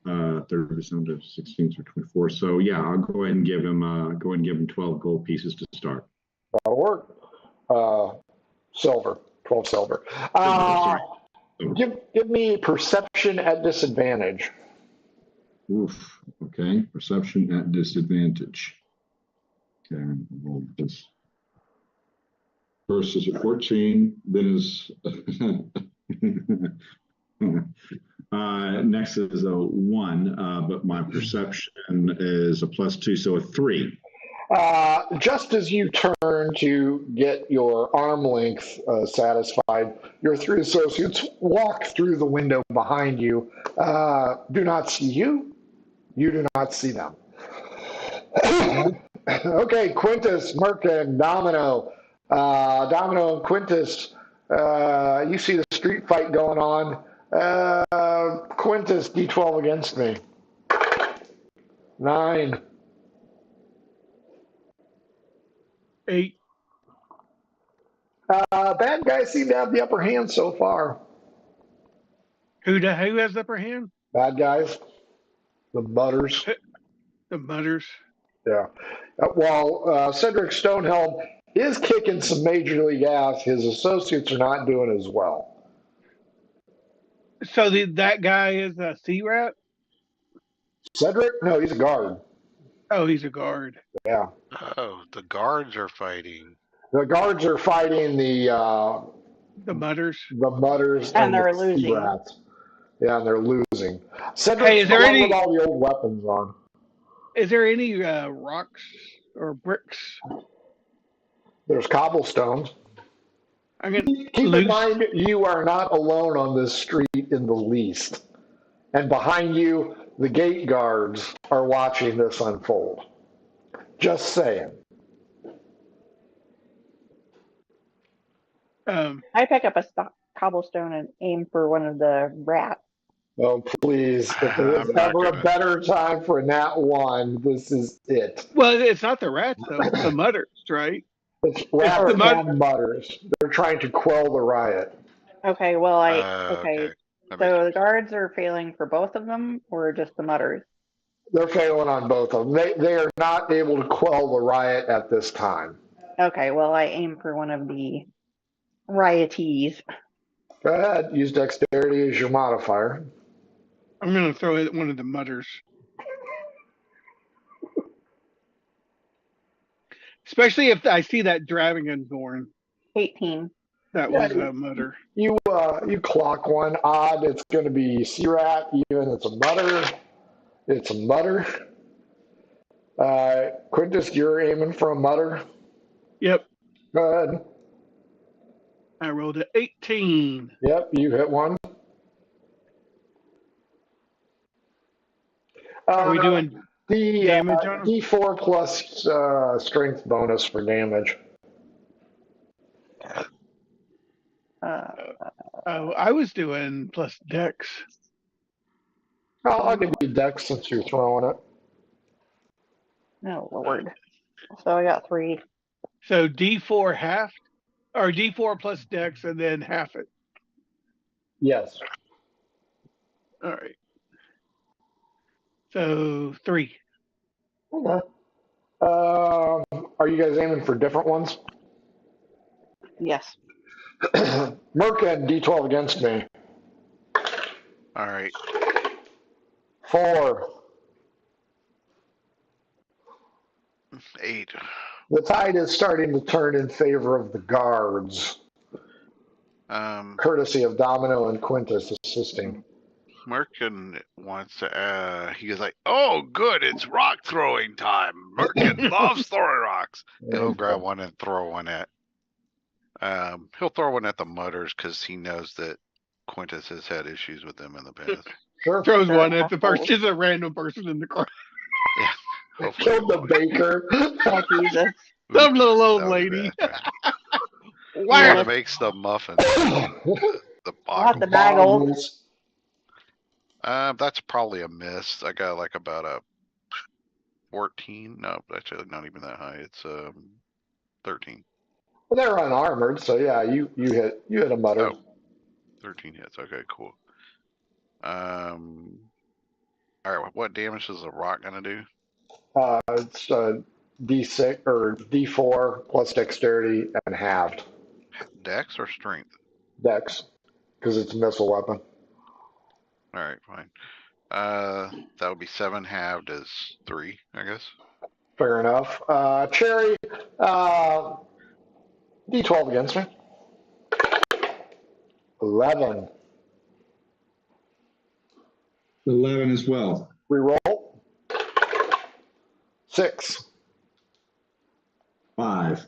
30% of 16 or 24. So yeah, I'll go ahead and give him 12 gold pieces to start. That'll work. Silver, 12 silver. Give me perception at disadvantage. Oof. Okay, perception at disadvantage. Okay, roll this. First is a 14, then is Next is a 1, but my perception is a +2, so a 3. Just as you turn to get your arm length satisfied, your 3 associates walk through the window behind you, do not see you. You do not see them. Okay, Quintus, Merkin, Domino. Domino and Quintus, you see the street fight going on. Quintus, D12 against me. 9. 8. Bad guys seem to have the upper hand so far. Who has the upper hand? Bad guys. The Butters. The Butters. Yeah. While Cedric Stonehelm is kicking some major league ass, his associates are not doing as well. So that guy is a sea rat? Cedric? No, he's a guard. Oh, he's a guard. Yeah. Oh, the guards are fighting. The guards are fighting the Butters. The Butters And they're the losing. Sea Rats. Yeah, and they're losing. Cedric's Hey, is there any- with all the old weapons on. Is there any rocks or bricks? There's cobblestones. I'm gonna Keep in loose. mind, you are not alone on this street in the least. And behind you, the gate guards are watching this unfold. Just saying. I pick up a cobblestone and aim for one of the rats. Oh, please. If there was I'm not ever a gonna- better time for a nat 1, this is it. Well, it's not the rats though. It's the Mutters, right? It's rats the mud- and mutters. They're trying to quell the riot. Okay, well, Okay. That makes so the guards are failing for both of them, or just the mutters? They're failing on both of them. They are not able to quell the riot at this time. Okay, well, I aim for one of the riotees. Go ahead. Use dexterity as your modifier. I'm gonna throw it at one of the Mutters. Especially if I see that Dragonborn. 18. That was a Mutter. You clock one. Odd. It's going to be sea rat. Even it's a mutter. It's a mutter. Quintus, you're aiming for a mutter. Yep. Go ahead. I rolled an 18. Yep, you hit one. Are we doing the damage on 'em? D4 plus strength bonus for damage? Oh, I was doing plus dex. I'll give you dex since you're throwing it. Oh, Lord. So I got 3. So D4 half, or D4 plus dex and then half it. Yes. All right. So 3. Okay. Are you guys aiming for different ones? Yes. Merkin, D12 against me. All right. 4. 8. The tide is starting to turn in favor of the guards, courtesy of Domino and Quintus assisting. Merkin wants to, he goes like, oh, good, it's rock throwing time. Merkin loves throwing rocks. He'll grab one and throw one at, he'll throw one at the Mutters because he knows that Quintus has had issues with them in the past. Sure. Throws one at the person, just a random person in the crowd. Hopefully Killed the baker. Oh, Jesus. Some little old That was lady. bad. Wow. Who makes the muffins? The I'll have the boggle. bagels. That's probably a miss. I got like about a 14. No, actually not even that high. It's 13. Well, they're unarmored, so yeah, you hit a mutter. Oh, 13 hits. Okay, cool. All right. What damage is the rock gonna do? It's D6 or D4 plus dexterity and halved Dex or strength? dex because it's a missile weapon. All right, fine. That would be 7 halved as 3, I guess. Fair enough. Cherry, D12 against me. 11. 11 as well. Reroll. 6. 5.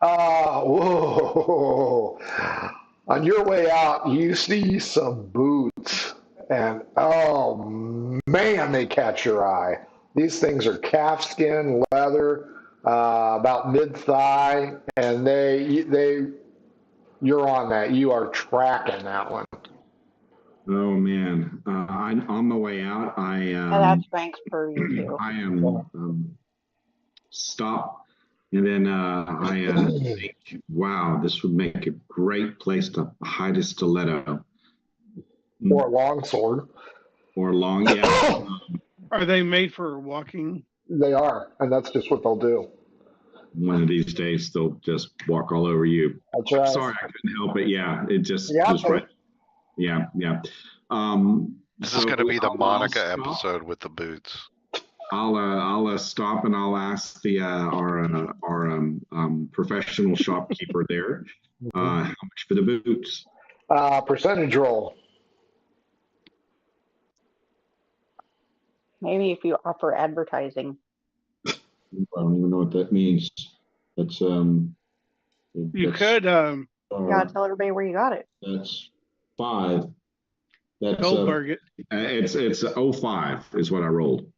Whoa. On your way out, you see some boots. And oh man, they catch your eye. These things are calfskin leather, about mid thigh, and you're on that. You are tracking that one. Oh man, on my way out, And that's Frank's purview too. I am stop, and then I think, wow, this would make a great place to hide a stiletto Or a long sword. or long. Yeah, Are they made for walking? They are, and that's just what they'll do. one of these days they'll just walk all over you. That's right. Sorry, I couldn't help it. Yeah, it just Yeah, was right. Yeah. This is going to be the Monica episode with the boots. I'll stop and I'll ask our professional shopkeeper there how much for the boots. Percentage roll. Maybe if you offer advertising. I don't even know what that means. That's You could You gotta tell everybody where you got it. That's 5. That's Goldberg it. It's 05 is what I rolled.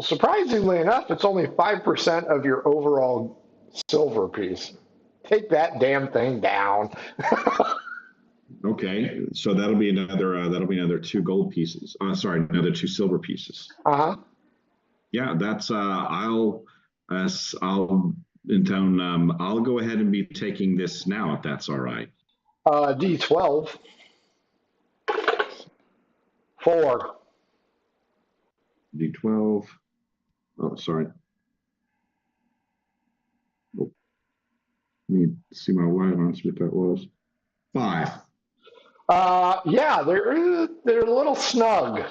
Surprisingly enough, it's only 5% of your overall silver piece. Take that damn thing down. Okay, so that'll be another 2 gold pieces. Sorry, another 2 silver pieces. Yeah, that's I'll go ahead and be taking this now if that's all right. D12. 4. D12. Oh, sorry. Oh. Let me see my wife on, see what that was. 5. Yeah, they're a little snug.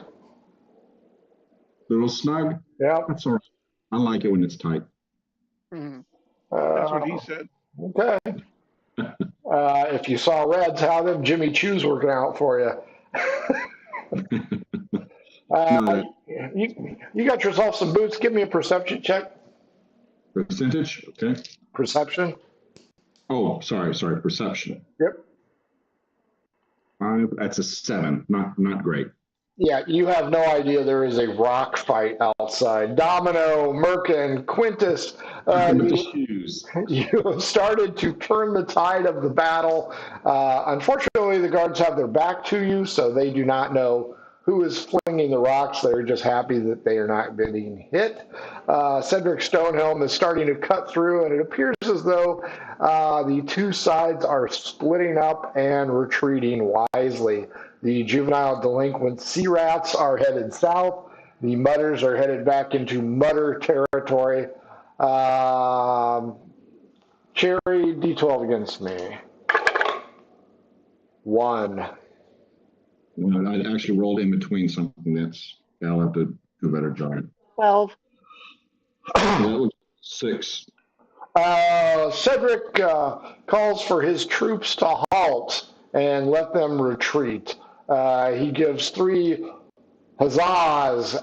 Little snug? Yeah. That's all right. I like it when it's tight. Mhm. That's what he said. Okay. If you saw Reds, how them Jimmy Choo's working out for you? No, you got yourself some boots. Give me a perception check. percentage? Okay. Perception. Oh, sorry, perception. Yep. 5, that's a 7. Not great. Yeah, you have no idea there is a rock fight outside. Domino, Merkin, Quintus, you have started to turn the tide of the battle. Unfortunately, the guards have their back to you, so they do not know who is flinging the rocks. They're just happy that they are not being hit. Cedric Stonehelm is starting to cut through, and it appears as though the two sides are splitting up and retreating wisely. The juvenile delinquent sea rats are headed south. The mutters are headed back into mutter territory. Cherry, D12 against me. 1. I actually rolled in between something. I'll have to do a better job. 12. That was 6. Cedric calls for his troops to halt and let them retreat. He gives 3 huzzahs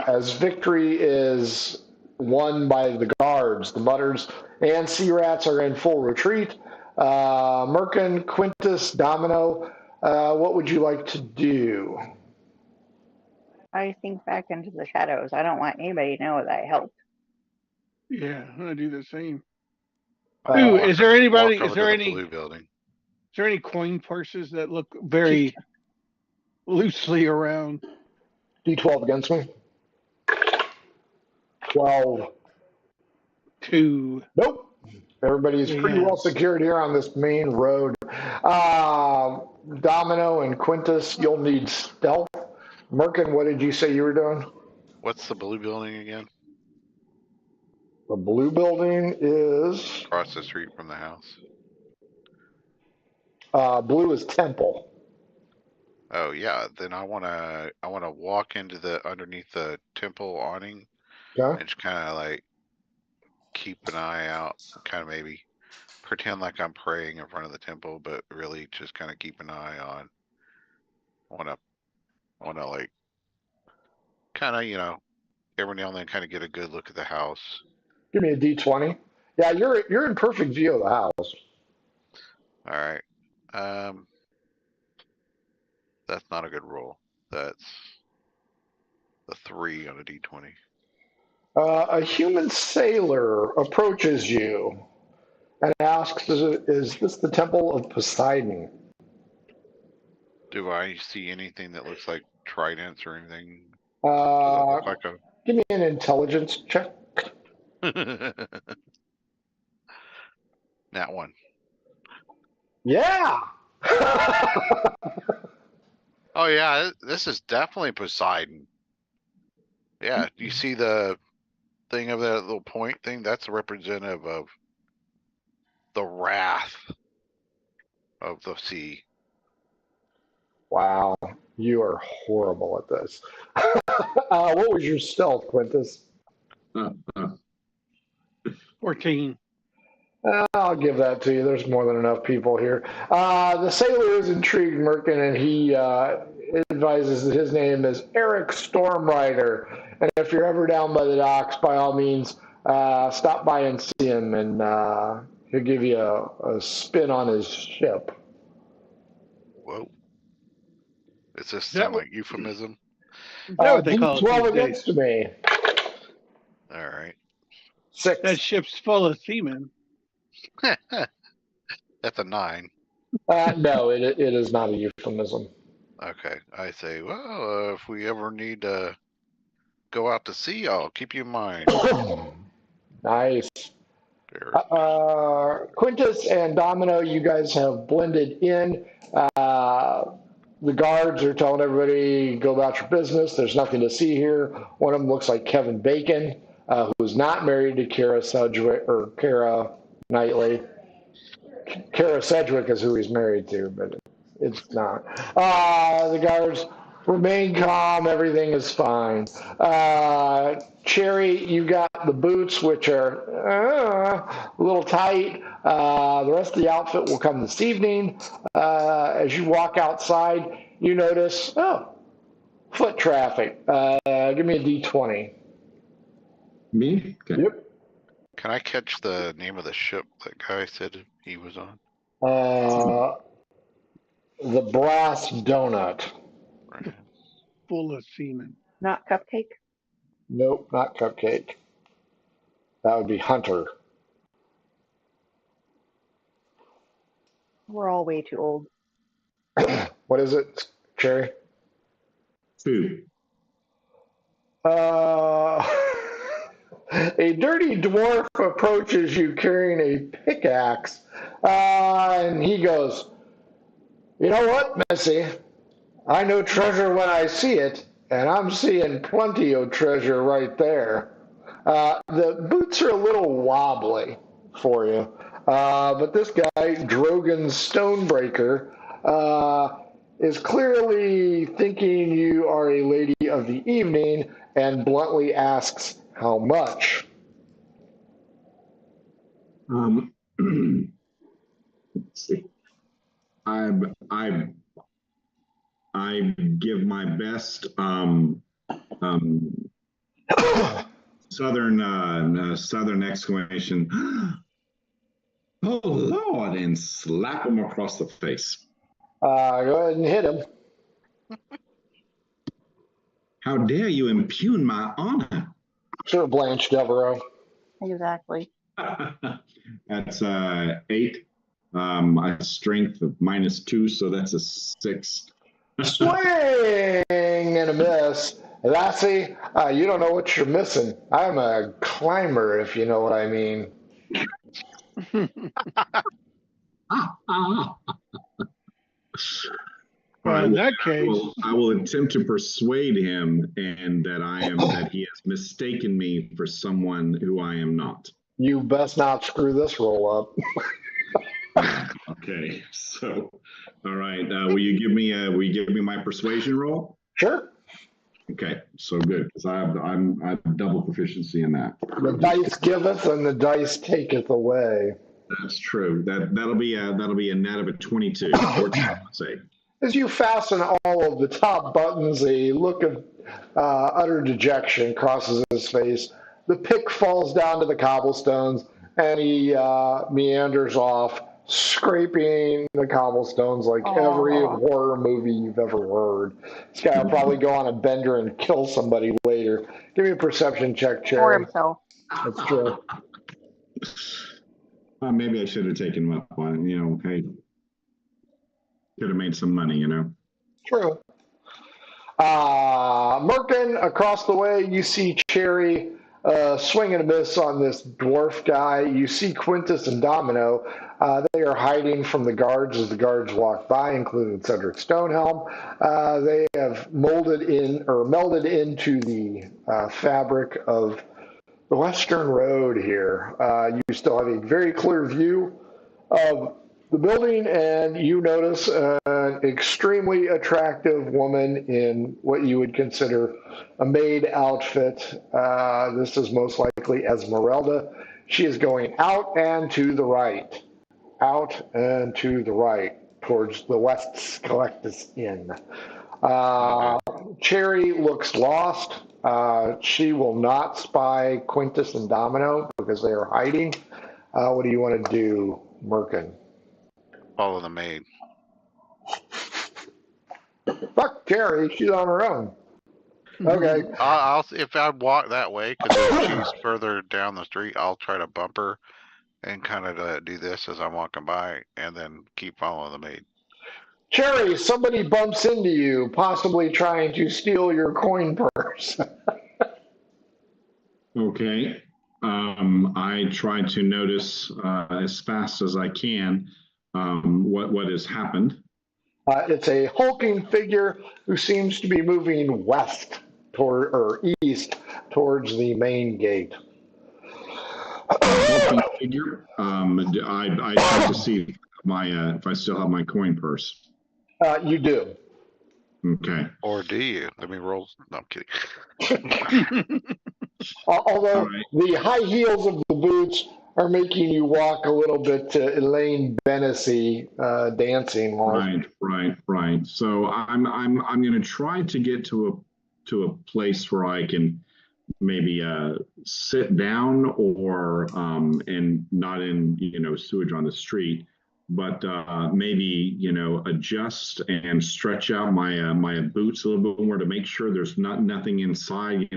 as victory is won by the guards. The mutters and sea rats are in full retreat. Merkin, Quintus, Domino, what would you like to do? I think back into the shadows. I don't want anybody to know that I helped. Yeah, I'm gonna do the same. Is there anybody? Is there any blue building? Is there any coin purses that look very loosely around? D12 against me. 12. 2. Nope. Everybody's pretty well secured here on this main road. Domino and Quintus, you'll need stealth. Merkin, what did you say you were doing? What's the blue building again? The blue building is Across the street from the house. blue is temple. Oh yeah, then I wanna walk into underneath the temple awning Okay. and just kind of like keep an eye out, kind of maybe pretend like I'm praying in front of the temple, but really just kind of keep an eye on. I wanna like kind of, every now and then kind of get a good look at the house. Give me a D20. Yeah, you're in perfect view of the house. All right. That's not a good roll. That's a 3 on a D20. A human sailor approaches you and asks, "Is this the Temple of Poseidon?" Do I see anything that looks like tridents or anything? Uh, Does it look give me an intelligence check. like That one. Yeah. Oh yeah, this is definitely Poseidon. Yeah, you see the thing of that little point thing? That's representative of the wrath of the sea. Wow, you are horrible at this. What was your stealth, Quintus? 14. I'll give that to you. There's more than enough people here. The sailor is intrigued, Merkin, and he advises that his name is Eric Stormrider. And if you're ever down by the docks, by all means, stop by and see him, and he'll give you a spin on his ship. Whoa. Does this That sound wa- like euphemism? Is that what they call it D12 these days? against me. All right. 6. That ship's full of seamen. That's a 9. No, it is not a euphemism. Okay. I say, well, if we ever need to go out to sea, I'll keep you in mind. Nice. There. Quintus and Domino, you guys have blended in. The guards are telling everybody, go about your business. There's nothing to see here. One of them looks like Kevin Bacon, who's not married to Kara Sedgwick or Kara Knightley. Kara Sedgwick is who he's married to, but it's not. The guards remain calm. Everything is fine. Cherry, you got the boots, which are a little tight. The rest of the outfit will come this evening. As you walk outside, you notice, foot traffic. Give me a D20. Me? Okay. Yep. Can I catch the name of the ship that guy said he was on? The Brass Donut. Right. Full of seamen. Not Cupcake. Nope, not Cupcake. That would be Hunter. We're all way too old. What is it, Cherry? 2. A dirty dwarf approaches you carrying a pickaxe, and he goes, "You know what, Missy? I know treasure when I see it, and I'm seeing plenty of treasure right there." The boots are a little wobbly for you, but this guy, Drogon Stonebreaker, is clearly thinking you are a lady of the evening and bluntly asks how much. Let's see. I give my best southern exclamation. Oh Lord! And slap him across the face. Go ahead and hit him. How dare you impugn my honor? Sir Blanche Devereaux. Exactly. That's 8. A strength of -2, so that's a 6. Swing and a miss. Lassie, you don't know what you're missing. I'm a climber, if you know what I mean. Well, in that case, I will attempt to persuade him and that he has mistaken me for someone who I am not. You best not screw this roll up. Okay, so all right. Will you give me my persuasion roll? Sure. Okay, so good because I have double proficiency in that. The dice giveth and the dice taketh away. That's true. That'll be a net of a 22. 14, let's say. As you fasten all of the top buttons, a look of utter dejection crosses his face. The pick falls down to the cobblestones, and he meanders off, scraping the cobblestones like every horror movie you've ever heard. This guy will probably go on a bender and kill somebody later. Give me a perception check, Cherry. For himself. That's true. Maybe I should have taken him up on it. Hey, could have made some money, True. Merkin, across the way, you see Cherry swing and a miss on this dwarf guy. You see Quintus and Domino. They are hiding from the guards as the guards walk by, including Cedric Stonehelm. They have melded into the fabric of the Western Road here. You still have a very clear view of the building, and you notice an extremely attractive woman in what you would consider a maid outfit. This is most likely Esmeralda. She is going out and to the right. Out and to the right towards the West Skelectus Inn. Cherry looks lost. She will not spy Quintus and Domino because they are hiding. What do you want to do, Merkin? Follow the maid. Fuck Cherry, she's on her own. Okay. I'll if I walk that way, because if she's further down the street, I'll try to bump her and kind of do this as I'm walking by, and then keep following the maid. Cherry, somebody bumps into you, possibly trying to steal your coin purse. Okay. I try to notice as fast as I can what has happened. It's a hulking figure who seems to be moving west east towards the main gate. Hulking figure. I try to see if I still have my coin purse. You do. Okay. Or do you? Let me roll. No, I'm kidding. Although the high heels of the boots are making you walk a little bit to Elaine Benesy dancing. Right. So I'm going to try to get to a place where I can maybe sit down or and not in sewage on the street, but maybe adjust and stretch out my boots a little bit more to make sure there's nothing inside.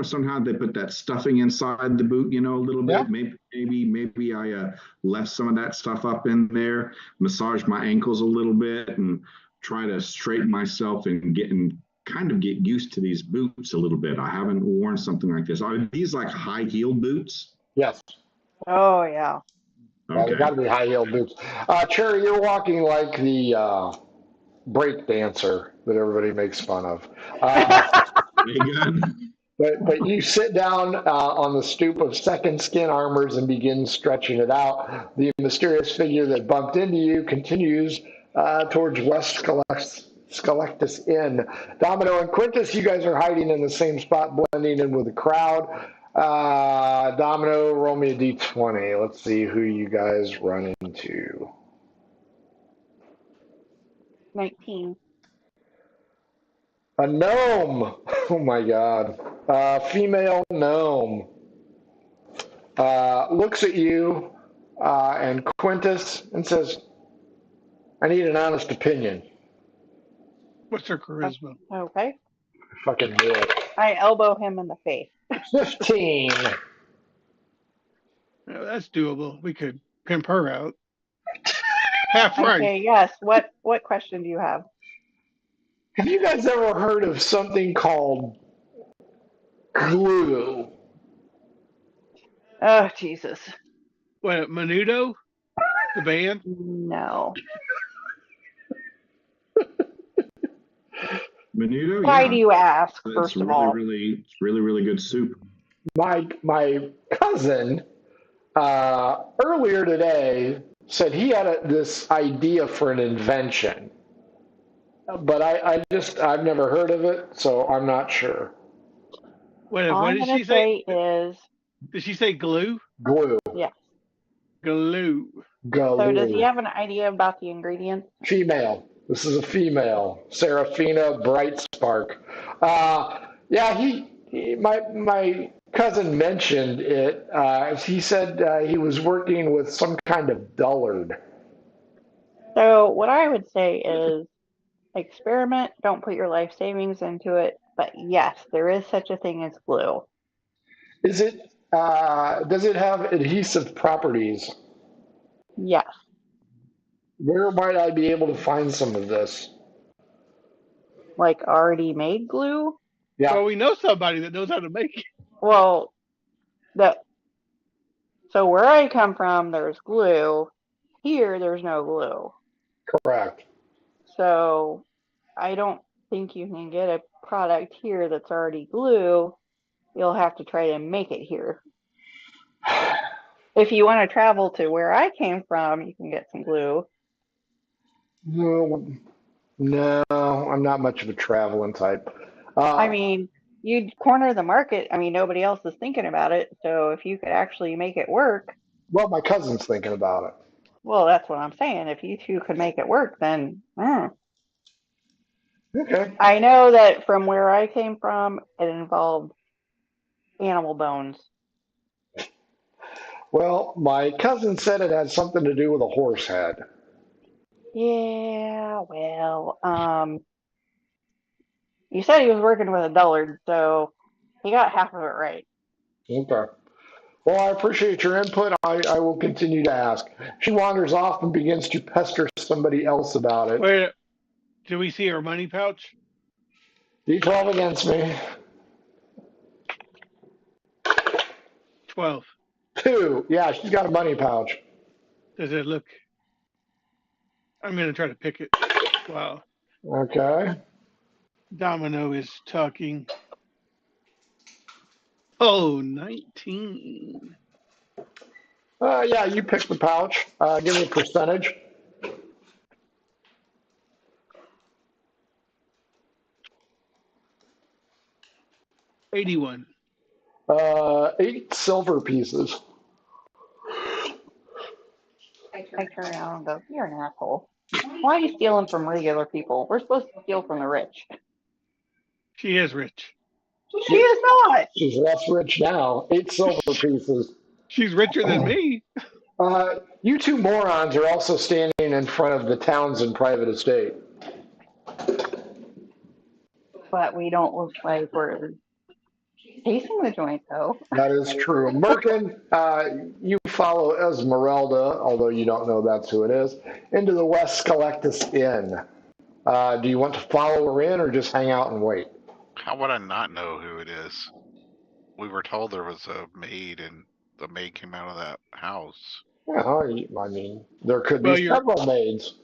Somehow they put that stuffing inside the boot, a little bit. Yeah. Maybe I left some of that stuff up in there. Massage my ankles a little bit and try to straighten myself and get used to these boots a little bit. I haven't worn something like this. Are these like high-heeled boots? Yes. Oh, yeah. Okay. They got to be high-heeled boots. Cherry, you're walking like the break dancer that everybody makes fun of. But you sit down on the stoop of Second Skin Armors and begin stretching it out. The mysterious figure that bumped into you continues towards West Skelectus Inn. Domino and Quintus, you guys are hiding in the same spot, blending in with the crowd. Domino, roll me a d20. Let's see who you guys run into. 19. A gnome. Oh my god. Female gnome. Looks at you and Quintus and says, I need an honest opinion. What's her charisma? Okay. Fucking do it. I elbow him in the face. 15. Yeah, that's doable. We could pimp her out. Half right. Okay, yes. What question do you have? Have you guys ever heard of something called glue? Oh, Jesus. What, Menudo? The band? No. Menudo? Why do you ask, first of all? It's really good soup. My cousin earlier today said he had this idea for an invention, but I've never heard of it, so I'm not sure. What did she say? Is did she say glue? Glue. yes. Glue. So does he have an idea about the ingredients? Female. This is a female. Serafina Brightspark. Yeah, my cousin mentioned it. He said he was working with some kind of dullard. So what I would say is experiment, don't put your life savings into it. But yes, there is such a thing as glue. Is it? Does it have adhesive properties? Yes. Where might I be able to find some of this? Like already made glue? Yeah, Well, we know somebody that knows how to make it. Well, the so where I come from, there's glue. Here, there's no glue. correct. So I don't think you can get a product here that's already glue. You'll have to try to make it here. If you want to travel to where I came from, you can get some glue. No, no, I'm not much of a traveling type. I mean, you'd corner the market. I mean, nobody else is thinking about it. So if you could actually make it work, Well, my cousin's thinking about it. well, that's what I'm saying. If you two could make it work, then Okay. I know that from where I came from, it involved animal bones. Well, my cousin said it had something to do with a horse head. Yeah, well, you said he was working with a dullard, so he got half of it right. Okay. Well, I appreciate your input. I will continue to ask. She wanders off and begins to pester somebody else about it. Wait, do we see her money pouch? D12 against me. 12. 2. Yeah, she's got a money pouch. Does it look? I'm going to try to pick it. Wow. Okay. Domino is talking. Oh, 19. Yeah, you pick the pouch. Give me a percentage. 81. 8 silver pieces. I turn around and go, "You're an asshole. Why are you stealing from regular people? We're supposed to steal from the rich." She is rich. She is not. She's less rich now. 8 silver pieces. She's richer than me. You two morons are also standing in front of the Townsend private estate. But we don't look like we're chasing the joint, though. That is true. Merkin, you follow Esmeralda, although you don't know that's who it is, into the West Collectus Inn. Do you want to follow her in or just hang out and wait? How would I not know who it is? We were told there was a maid, and the maid came out of that house. Well, I mean, there could be several maids.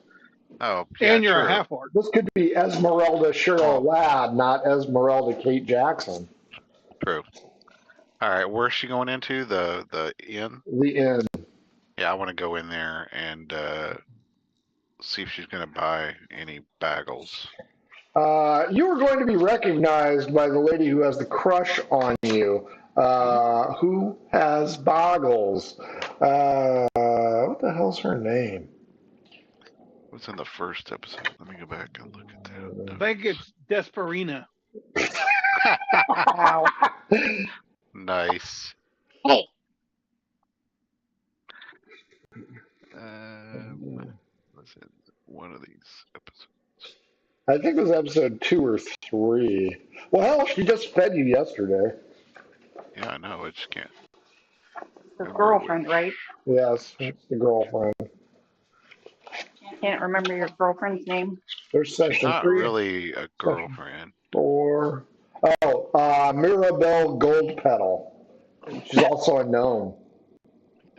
Oh, yeah, And you're true. a half orc. This could be Esmeralda Cheryl Ladd, not Esmeralda Kate Jackson. True. All right, where's she going into? The inn? The inn. Yeah, I want to go in there and see if she's going to buy any bagels. You are going to be recognized by the lady who has the crush on you. Who has boggles? What the hell's her name? What's in the first episode? Let me go back and look at that. I think it's Desperina. Wow. Nice. Hey. Was it one of these episodes? I think it was episode 2 or 3. Well, hell, she just fed you yesterday. Yeah, I know. I just can't. His girlfriend, right? Yes, it's the girlfriend. Can't remember your girlfriend's name. There's She's section not 3. really a girlfriend. 4. Oh, Mirabelle Goldpetal. She's also a gnome.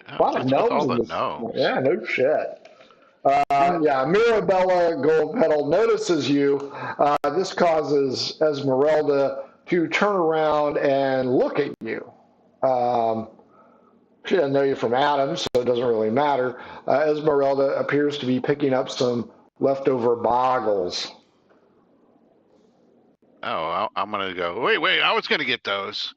A lot of What's with all gnomes in the this. gnomes? Yeah, no shit. Yeah, Mirabella Goldpetal notices you. This causes Esmeralda to turn around and look at you. She doesn't know you from Adam, so it doesn't really matter. Esmeralda appears to be picking up some leftover boggles. Oh, I'm going to go, wait, I was going to get those.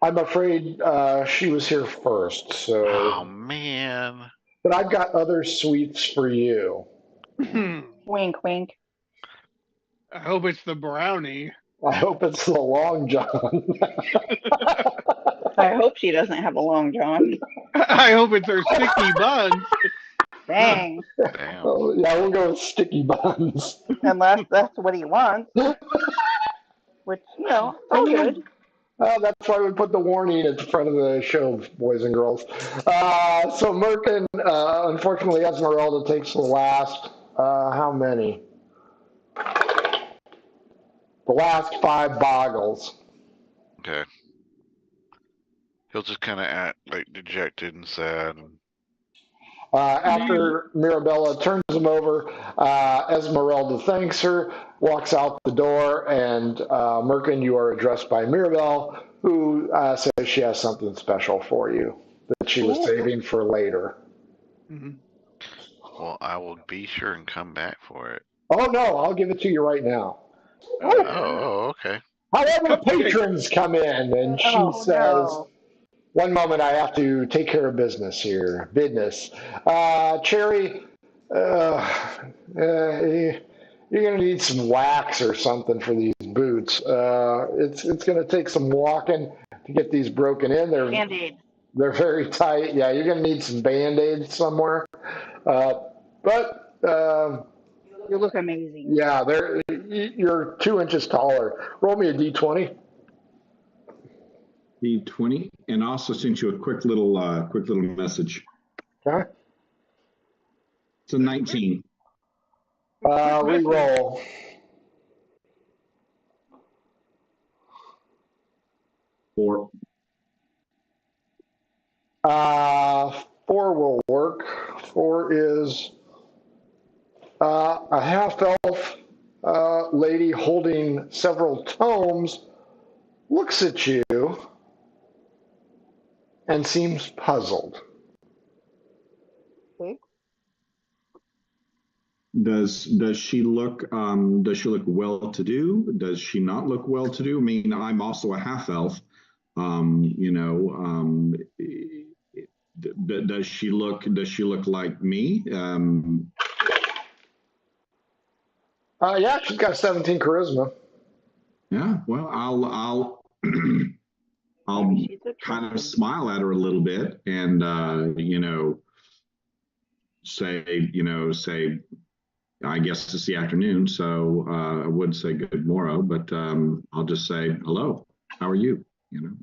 I'm afraid she was here first, so. Oh, man. But I've got other sweets for you. Wink, wink. I hope it's the brownie. I hope it's the Long John. I hope she doesn't have a long john. I hope it's her sticky buns. Dang. Damn. Oh, yeah, we'll go with sticky buns. Unless that's what he wants. Which, all good. That's why we put the warning at the front of the show, boys and girls. So Merkin, unfortunately, Esmeralda takes the last, how many? The last 5 boggles. Okay. He'll just kind of act like dejected and sad. After Mirabella turns him over, Esmeralda thanks her, walks out the door, and Merkin, you are addressed by Mirabelle, who says she has something special for you that she was saving for later. Mm-hmm. Well, I will be sure and come back for it. Oh, no, I'll give it to you right now. Oh, okay. However, patrons come in, and she says, one moment, I have to take care of business here. Business. Cherry, you're going to need some wax or something for these boots. It's going to take some walking to get these broken in. Band-Aid. They're very tight. Yeah, you're going to need some Band-Aids somewhere. But you look amazing. Yeah, you're 2 inches taller. Roll me a D20. D20, and I also sent you a quick little message. Okay. It's a 19. Reroll. Four. 4 will work. 4 is a half-elf lady holding several tomes looks at you and seems puzzled. Okay. Does she look well-to-do? Does she not look well-to-do? I mean, I'm also a half-elf. Does she look like me? Yeah, she's got 17 charisma. Yeah, well, I'll kind of smile at her a little bit and say, I guess it's the afternoon, so I would say good morrow, but I'll just say hello. How are you?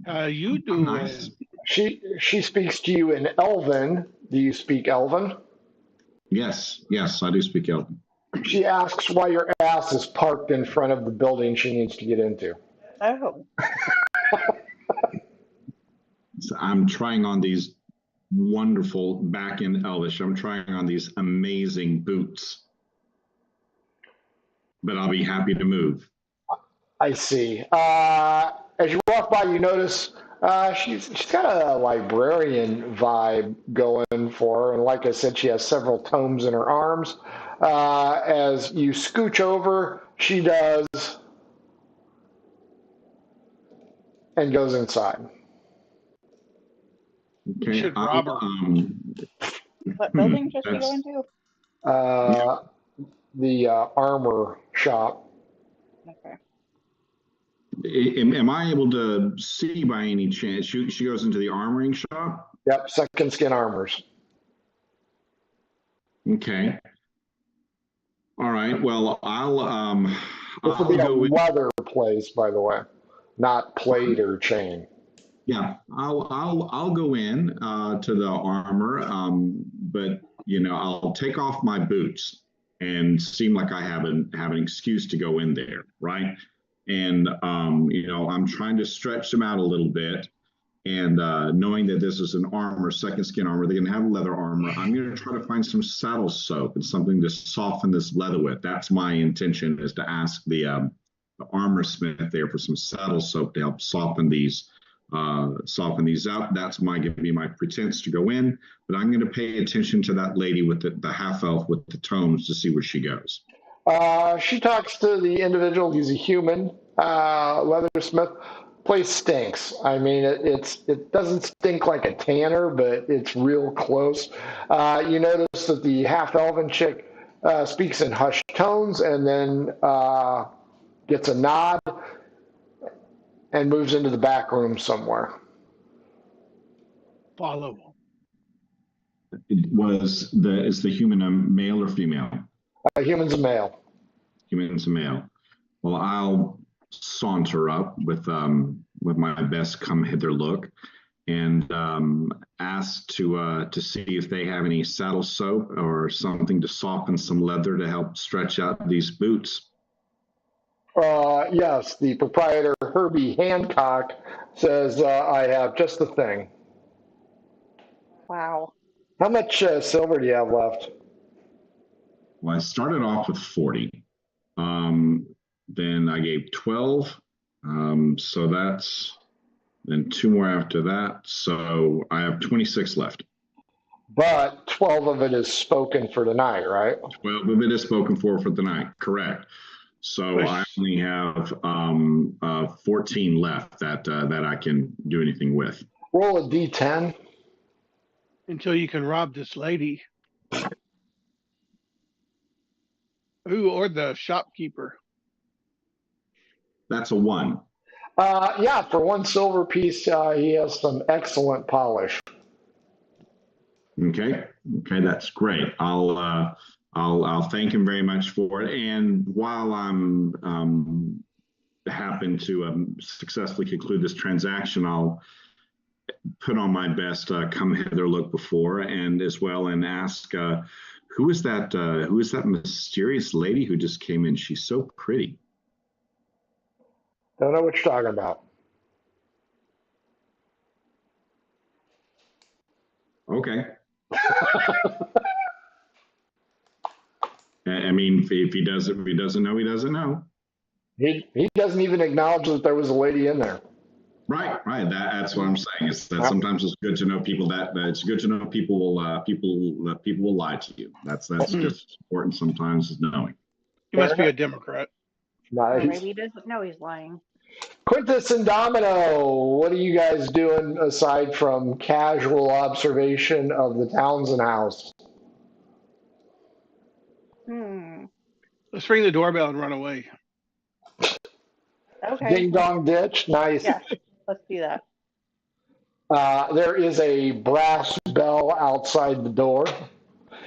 How you doing? Nice. She speaks to you in Elven. Do you speak Elven? Yes, I do speak Elven. She asks why your ass is parked in front of the building she needs to get into. Oh. So I'm trying on these wonderful back in Elvish. I'm trying on these amazing boots, but I'll be happy to move. I see. As you walk by, you notice she's got a librarian vibe going for her, and like I said, she has several tomes in her arms. As you scooch over, she does, and goes inside. Okay. Should rob her. What building should she go into? The armor shop. Okay. Am I able to see by any chance? She goes into the armoring shop? Yep, second skin armors. Okay. All right. Well, This will be a leather place, by the way, not plate or chain. Yeah, I'll go in to the armor, but I'll take off my boots and seem like I have an excuse to go in there, right? And I'm trying to stretch them out a little bit, and knowing that this is an armor, second skin armor, they're gonna have leather armor. I'm gonna try to find some saddle soap and something to soften this leather with. That's my intention, is to ask the armor smith there for some saddle soap to help soften these out. That's gonna be my pretense to go in, but I'm gonna pay attention to that lady with the half elf with the tomes to see where she goes. She talks to the individual. He's a human leathersmith. Place stinks. I mean, it doesn't stink like a tanner, but it's real close. You notice that the half elven chick speaks in hushed tones, and then gets a nod, and moves into the back room somewhere. Follow. Is the human a male or female? Human's a male. Human's a male. Well, I'll saunter up with my best come hither look, and ask to see if they have any saddle soap or something to soften some leather to help stretch out these boots. Yes, the proprietor, Herbie Hancock, says, I have just the thing. Wow. How much silver do you have left? Well, I started off with 40. Then I gave 12. So that's then 2 more after that. So I have 26 left. But 12 of it is spoken for tonight, right? 12 of it is spoken for the night. Correct. So I only have 14 left that I can do anything with. Roll a d10. Until you can rob this lady. Who or the shopkeeper? That's a 1. Yeah, for 1 silver piece, he has some excellent polish. Okay, that's great. I'll thank him very much for it. And while I'm happen to successfully conclude this transaction, I'll put on my best come hither look before, and as well, and ask who is that mysterious lady who just came in? She's so pretty. Don't know what you're talking about. Okay. I mean, if he doesn't know, he doesn't know. He doesn't even acknowledge that there was a lady in there. Right. That's what I'm saying. Is that sometimes it's good to know people that it's good to know people will lie to you. That's just important sometimes, is knowing. He must be a Democrat. Nice. Or maybe he doesn't know he's lying. Quintus and Domino, what are you guys doing aside from casual observation of the Townsend house? Let's ring the doorbell and run away. Okay. Ding dong ditch, nice. Yeah, let's do that. There is a brass bell outside the door.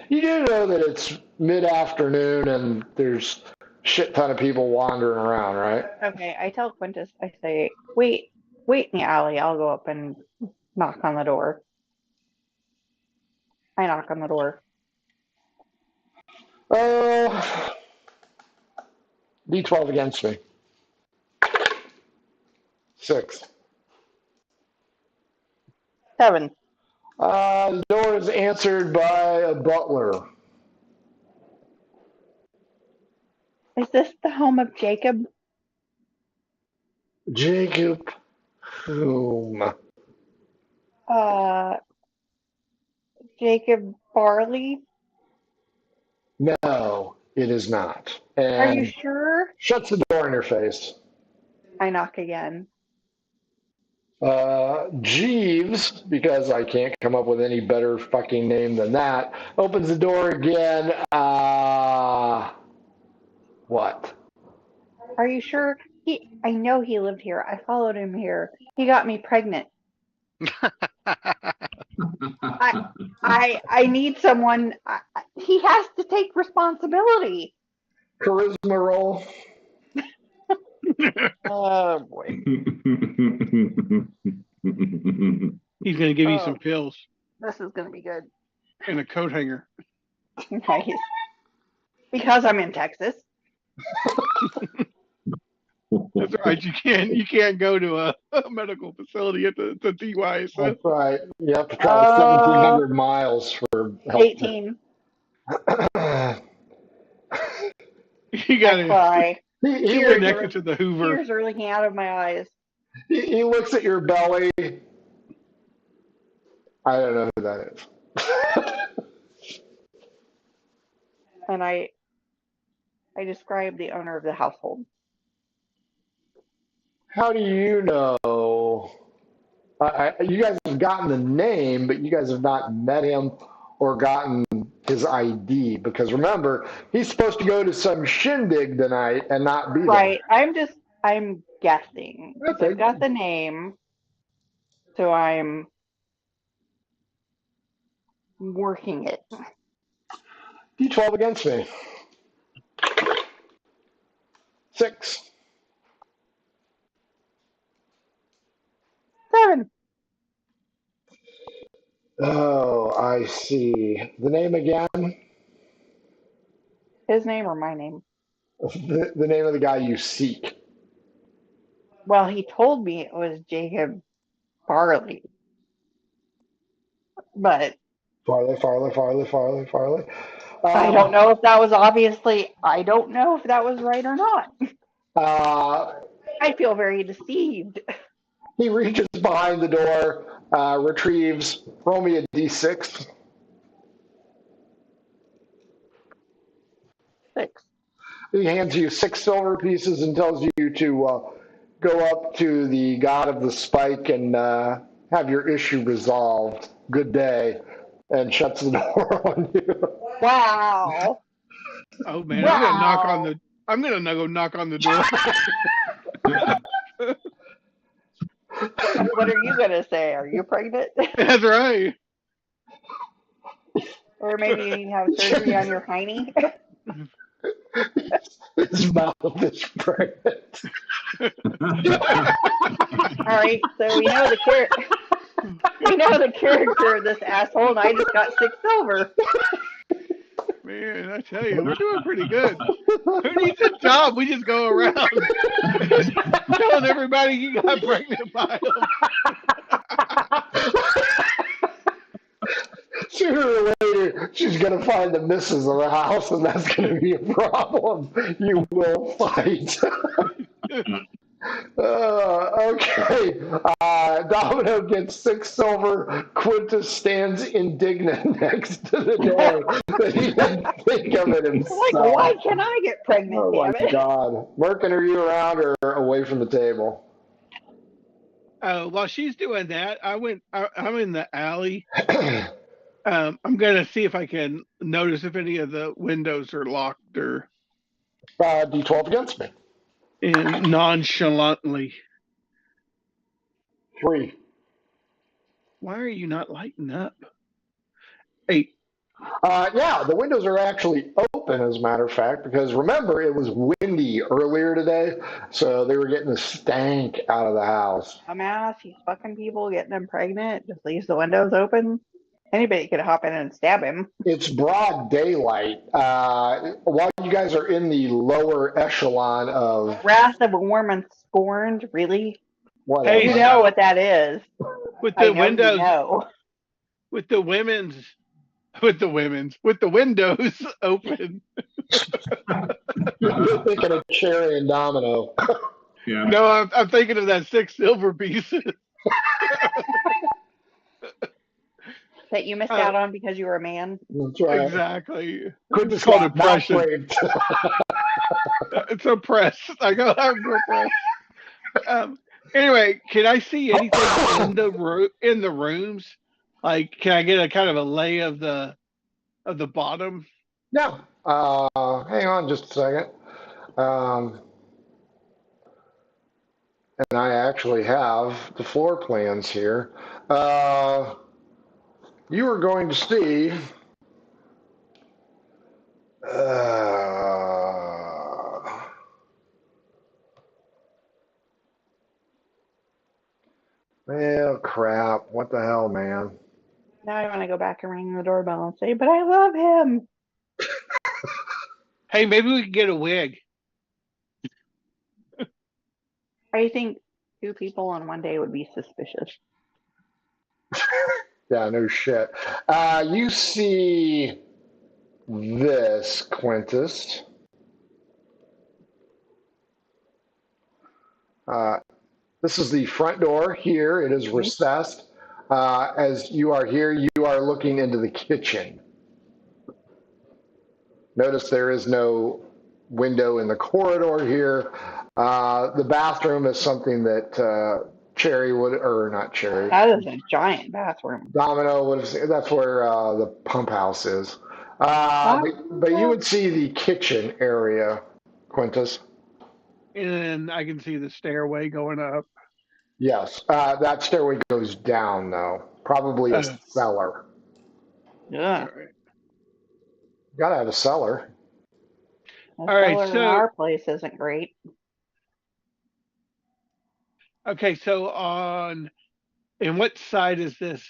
You do know that it's mid-afternoon and there's a shit ton of people wandering around, right? Okay, I tell Quintus, I say, wait in the alley. I'll go up and knock on the door. I knock on the door. D12 against me. 6. 7. The door is answered by a butler. Is this the home of Jacob? Jacob whom? Jacob Barley? No, it is not. And Are you sure? shuts the door in your face. I knock again. Jeeves, because I can't come up with any better fucking name than that, opens the door again. What? Are you sure? I know he lived here. I followed him here. He got me pregnant. I need someone. He has to take responsibility. Charisma roll. Oh boy. He's going to give you some pills This is going to be good. and a coat hanger. Nice. Because I'm in Texas. That's right. You can't go to a medical facility at the DUI. So That's right. You have to travel 1,700 miles for help. 18. you got to Cry. get connected to the Hoover. Tears are leaking out of my eyes. He looks at your belly. I don't know who that is. And I describe the owner of the household. How do you know? You guys have gotten the name, but you guys have not met him or gotten his ID, because remember, he's supposed to go to some shindig tonight and not be there. Right. I'm guessing. Okay. I've got the name, so I'm working it. D12 against me. 6. 7. Oh, I see. The name again? His name or my name? The name of the guy you seek. Well, he told me it was Jacob Farley, but Farley. I don't know if that was I don't know if that was right or not. I feel very deceived. He reaches behind the door, retrieves, roll me a d6. 6. He hands you 6 silver pieces and tells you to go up to the god of the spike and have your issue resolved. Good day. And shuts the door on you. Wow. Oh man, Wow. I'm gonna go knock on the door. What are you gonna say? Are you pregnant? That's right. Or maybe you need to have surgery on your hiney? His mouth is pregnant. All right, so we know the character of this asshole, and I just got 6 silver. Man, I tell you, we're doing pretty good. Who needs a job? We just go around telling everybody you got pregnant by them. Sooner or later, she's going to find the missus of the house, and that's going to be a problem you will fight. Okay. Domino gets 6 silver. Quintus stands indignant next to the door that he didn't think of it himself. Like, why can't I get pregnant, Oh my damn it? God. Merkin, are you around or away from the table? While she's doing that, I'm in the alley. I'm gonna see if I can notice if any of the windows are locked or. D12 against me. And nonchalantly. 3. Why are you not lighting up? 8. Yeah, the windows are actually open, as a matter of fact, because remember, it was windy earlier today, so they were getting the stank out of the house. Dumbass, he's fucking people, getting them pregnant, just leaves the windows open. Anybody could hop in and stab him. It's broad daylight. While you guys are in the lower echelon of... Wrath of a woman scorned, really? Whatever. You know what that is. With the windows, you know. with the windows open. You're thinking of Cherry and Domino. Yeah. No, I'm thinking of that 6 silver pieces. That you missed out on because you were a man. That's right. Exactly. It's called oppression. It's oppressed. I go, I'm oppressed. Anyway, can I see anything in the rooms? Like, can I get a kind of a lay of the bottom? Yeah. Hang on just a second. And I actually have the floor plans here. You are going to see well, crap. What the hell, man? Now I want to go back and ring the doorbell and say, but I love him. Hey, maybe we could get a wig. I think 2 people on one day would be suspicious. Yeah, no shit. You see this, Quintus. This is the front door here. It is recessed. As you are here, you are looking into the kitchen. Notice there is no window in the corridor here. The bathroom is something that Cherry would, or not Cherry. That is a giant bathroom. Domino would have. That's where the pump house is. But you would see the kitchen area, Quintus. And I can see the stairway going up. Yes, that stairway goes down though. Probably a cellar. Yeah. Gotta have a cellar. The All right, cellar in our place isn't great. Okay, so and what side is this?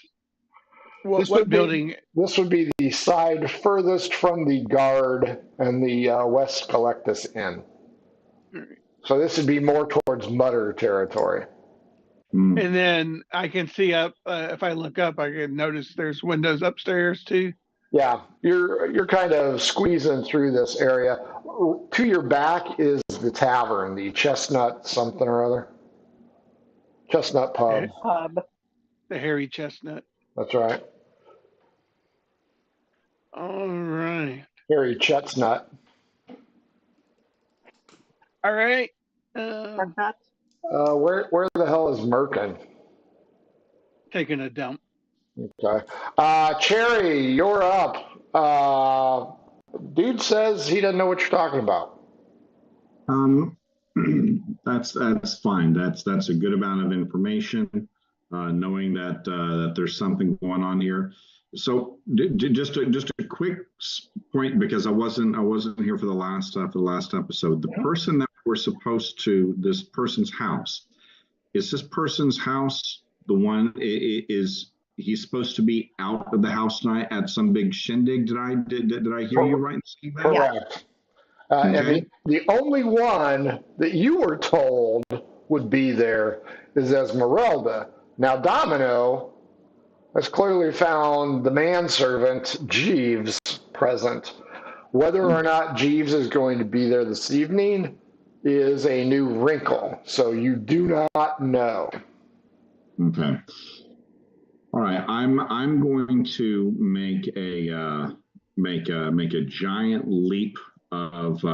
What building? This would be the side furthest from the guard and the West Collectus Inn. So this would be more towards Mutter territory. And then I can see up. If I look up, I can notice there's windows upstairs too. Yeah, you're kind of squeezing through this area. To your back is the tavern, the Chestnut something or other. Chestnut Pub. The Hairy Chestnut. That's right. All right. Hairy Chestnut. All right. Where the hell is Merkin? Taking a dump. Okay. Cherry, you're up. Dude says he doesn't know what you're talking about. That's fine. That's a good amount of information. Knowing that there's something going on here. So just a quick point, because I wasn't here for the last episode. The person that we're supposed to, this person's house, is this person's house the one is he's supposed to be out of the house tonight at some big shindig? Did I hear you right? Correct. Okay. And the only one that you were told would be there is Esmeralda. Now Domino has clearly found the manservant Jeeves present. Whether or not Jeeves is going to be there this evening is a new wrinkle, so you do not know. Okay. All right. I'm going to make a giant leap of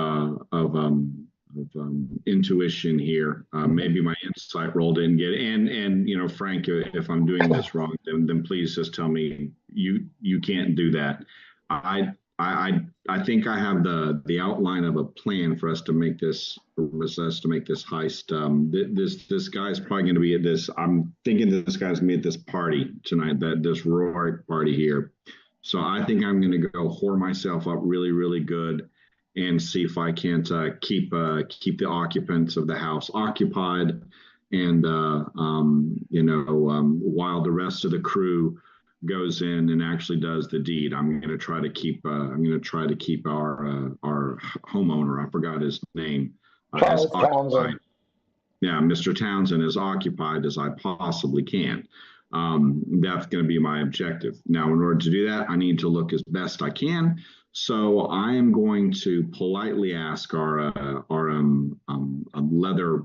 intuition here. Maybe my insight roll didn't get it. And Frank, if I'm doing this wrong, then please just tell me you can't do that. I think I have the outline of a plan for us to make this heist. This guy's probably going to be at this. I'm thinking this guy's going to be at this party tonight, this Rourke party here. So I think I'm going to go whore myself up really, really good and see if I can't keep the occupants of the house occupied, and while the rest of the crew goes in and actually does the deed. I'm going to try to keep our homeowner, I forgot his name, as occupied. Yeah, Mr. Townsend, as occupied as I possibly can. That's going to be my objective. Now, in order to do that, I need to look as best I can. So I am going to politely ask our leather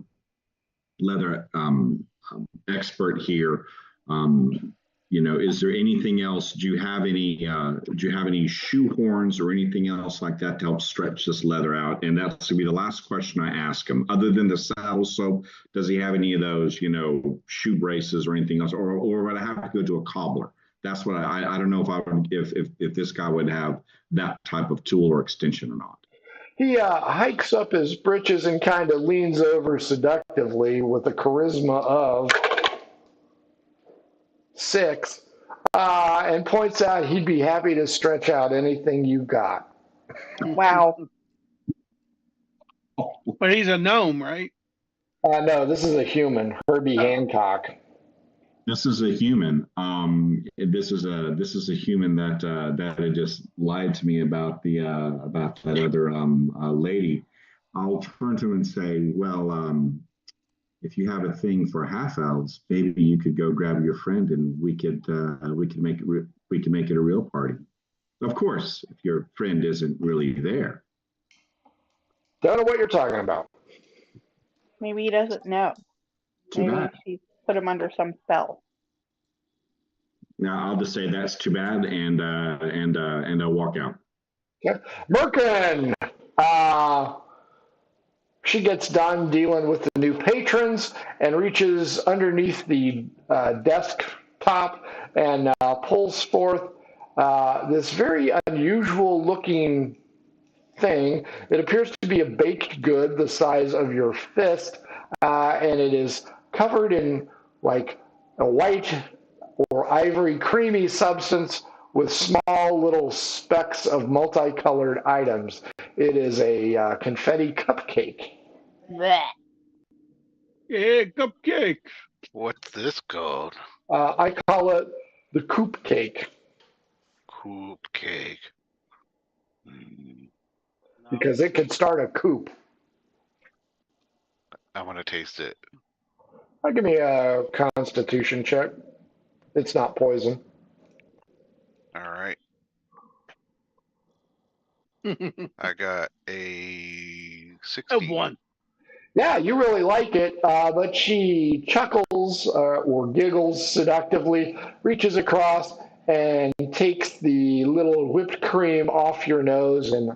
expert here. Is there anything else? Do you have any shoehorns or anything else like that to help stretch this leather out? And that's going to be the last question I ask him. Other than the saddle soap, does he have any of those, shoe braces or anything else? Or would I have to go to a cobbler? That's what I don't know if this guy would have that type of tool or extension or not. He hikes up his britches and kind of leans over seductively with a charisma of 6, and points out he'd be happy to stretch out anything you got. Wow. But he's a gnome, right? No, this is a human, Herbie Hancock. This is a human. This is a human that had just lied to me about that other lady. I'll turn to him and say, well, if you have a thing for half elves, maybe you could go grab your friend and we could make it a real party. Of course, if your friend isn't really there. Don't know what you're talking about. Maybe he doesn't know. Maybe she put him under some spell. Now I'll just say that's too bad, and I'll walk out. Okay. Merkin, she gets done dealing with the new patrons and reaches underneath the desktop and pulls forth this very unusual looking thing. It appears to be a baked good the size of your fist, and it is covered in like a white or ivory creamy substance with small little specks of multicolored items. It is a confetti cupcake. Blech. Yeah, cupcakes. What's this called? I call it the coop cake Coop cake. Mm, because it could start a coop. I want to taste it. Give me a constitution check. It's not poison. All right. I got a 60. One. Yeah, you really like it, but she chuckles or giggles seductively, reaches across and takes the little whipped cream off your nose, and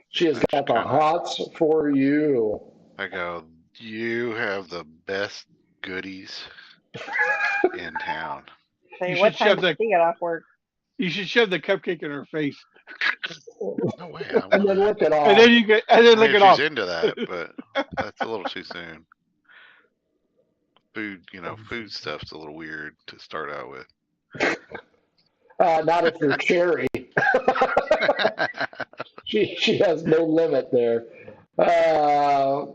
she has got the hots for you. I go, you have the best goodies in town. Say, You what should time shove does the she get off work? you should shove the cupcake in her face, No way. I'm And then not. lick it off. and then you get and then I lick mean, it if off. she's into that, but that's a little too soon. Food, food stuff's a little weird to start out with. Not if you're Cherry. She has no limit there. A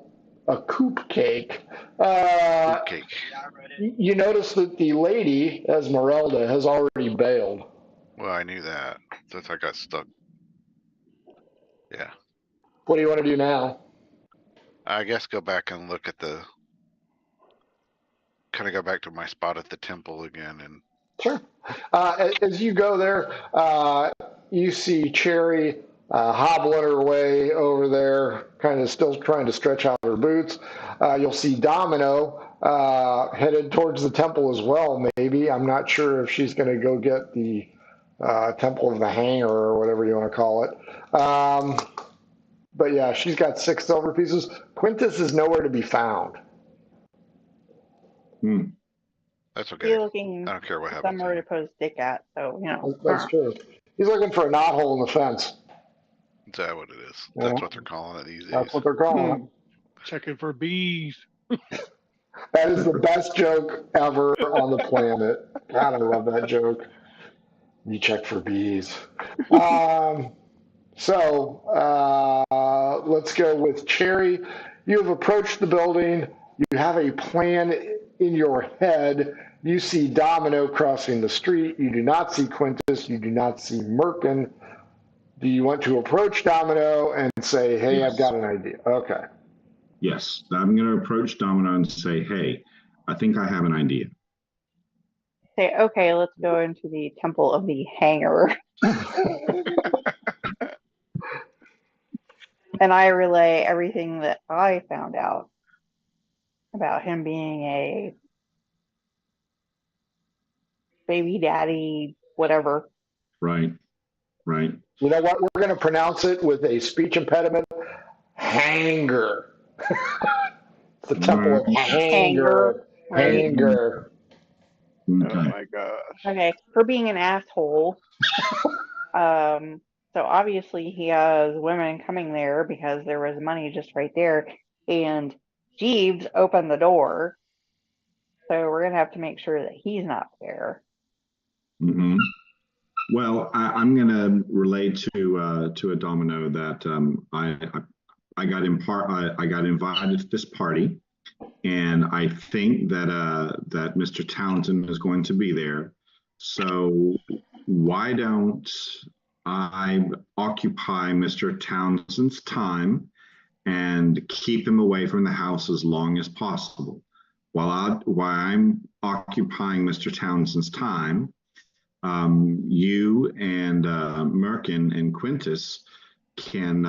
coop cake. Food cake. You notice that the lady, Esmeralda, has already bailed. Well, I knew that. Since I got stuck. Yeah. What do you want to do now? I guess go back and look at kind of go back to my spot at the temple again. And Sure. As you go there, you see Cherry hobbling her way over there, kind of still trying to stretch out her boots. You'll see Domino headed towards the temple as well, maybe. I'm not sure if she's going to go get the Temple of the Hanger or whatever you want to call it. But yeah, she's got 6 silver pieces. Quintus is nowhere to be found. that's He's okay. looking I don't care what for happens. somewhere to put a stick at, so That's true. He's looking for a knothole in the fence. Is that what it is? Yeah. That's what they're calling it these days. That's what they're calling it. Checking for bees. That is the best joke ever on the planet. God, I love that joke. You check for bees. Let's go with Cherry. You have approached the building. You have a plan in your head. You see Domino crossing the street. You do not see Quintus. You do not see Merkin. Do you want to approach Domino and say, hey, Yes. I've got an idea? Okay. Yes, I'm going to approach Domino and say, hey, I think I have an idea. say, okay, let's go into the Temple of the Hanger. And I relay everything that I found out about him being a baby daddy, whatever. Right. You know what? We're going to pronounce it with a speech impediment. Hanger. The Temple of Hanger. Hanger. Okay. Oh my gosh. Okay, for being an asshole. So obviously he has women coming there because there was money just right there. And Jeeves opened the door. So we're going to have to make sure that he's not there. Mm-hmm. Well, I'm going to relay to a Domino that I got invited to this party, and I think that Mr. Townsend is going to be there. So why don't I occupy Mr. Townsend's time and keep him away from the house as long as possible? While I'm occupying Mr. Townsend's time, you and Merkin and Quintus can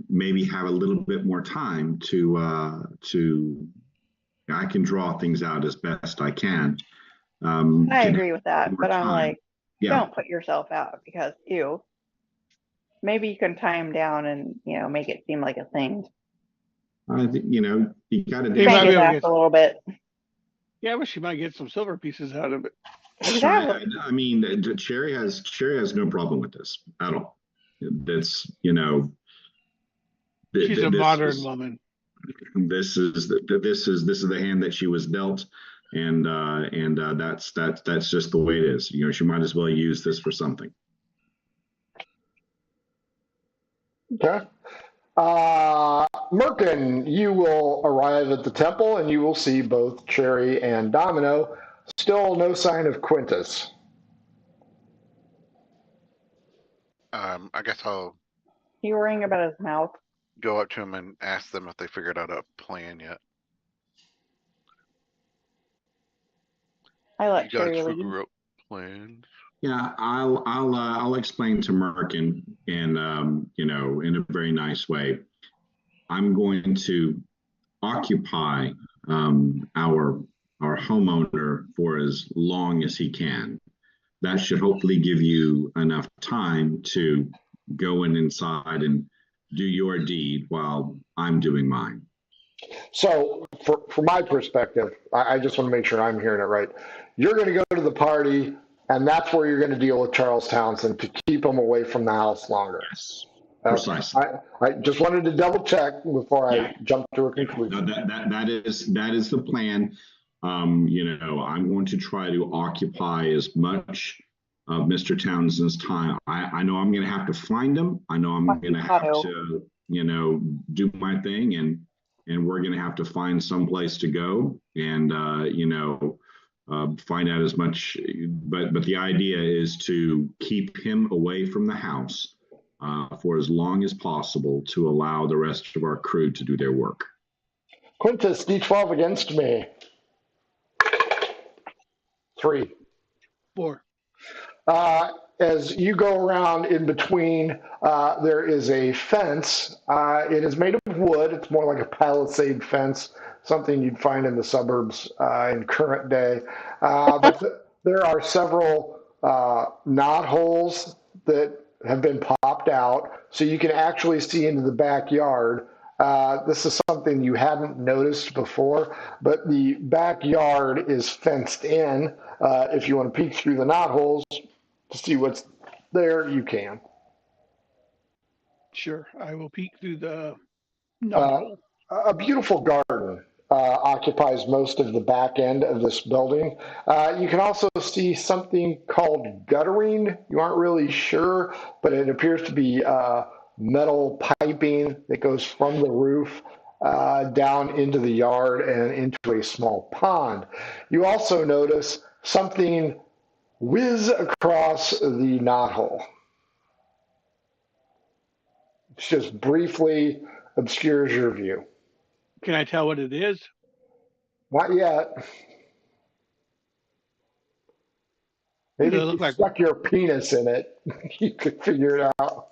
maybe have a little bit more time to I can draw things out as best I can. I agree with that, but I'm like, Yeah. don't put yourself out because ew. Maybe you can tie him down and, make it seem like a thing. You got to He Crank might be his able to ass get. a little bit. Yeah, I wish you might get some silver pieces out of it. Exactly. I mean, Cherry has no problem with this at all. That's She's a this modern is, woman. This is the hand that she was dealt, and that's just the way it is. She might as well use this for something. Okay. Merkin, you will arrive at the temple and you will see both Cherry and Domino. Still no sign of Quintus. I guess I'll You worrying about his mouth? go up to him and ask them if they figured out a plan yet. I let You guys Cherry lead. figure out plans? Yeah, I'll explain to Merkin, and in a very nice way. I'm going to occupy our homeowner for as long as he can. That should hopefully give you enough time to go inside and do your deed while I'm doing mine. So, from my perspective, I just want to make sure I'm hearing it right. You're going to go to the party, and that's where you're going to deal with Charles Townsend to keep him away from the house longer. Yes, Okay. precisely. I just wanted to double check before Yeah. I jump to a No, conclusion. that is the plan. I'm going to try to occupy as much of Mr. Townsend's time. I know I'm going to have to find him. I know I'm going to have to, do my thing, and we're going to have to find some place to go and, find out as much. But the idea is to keep him away from the house for as long as possible to allow the rest of our crew to do their work. Quintus, D12 against me. 3. 4. As you go around in between, there is a fence. It is made of wood. It's more like a palisade fence, something you'd find in the suburbs in current day. But there are several knot holes that have been popped out, so you can actually see into the backyard. This is something you hadn't noticed before, but the backyard is fenced in. If you want to peek through the knot holes to see what's there, you can. Sure, I will peek through the knot hole. A beautiful garden occupies most of the back end of this building. You can also see something called guttering. You aren't really sure, but it appears to be metal piping that goes from the roof down into the yard and into a small pond. You also notice something whiz across the knothole. It just briefly obscures your view. Can I tell what it is? Not yet. Maybe if you stuck your penis in it, you could figure it out.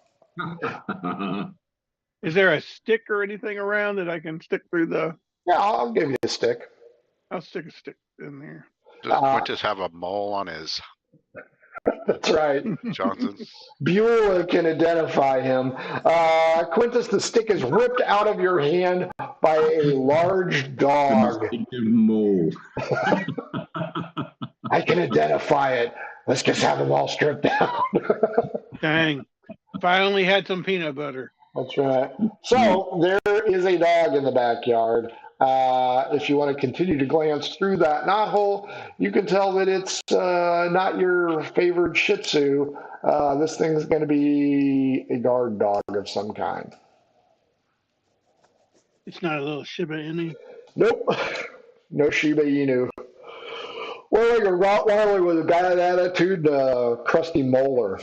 Is there a stick or anything around that I can stick through the... Yeah, I'll give you a stick. I'll stick a stick in there. Does Quintus have a mole on his... That's right. Johnson? Beulah can identify him. Quintus, the stick is ripped out of your hand by a large dog. Mole. I can identify it. Let's just have them all stripped down. Dang. If I only had some peanut butter. That's right. So there is a dog in the backyard. If you want to continue to glance through that knothole, you can tell that it's not your favorite Shih Tzu. This thing's going to be a guard dog of some kind. It's not a little Shiba Inu? Nope. No Shiba Inu. More like a Rottweiler with a bad attitude and a crusty molar.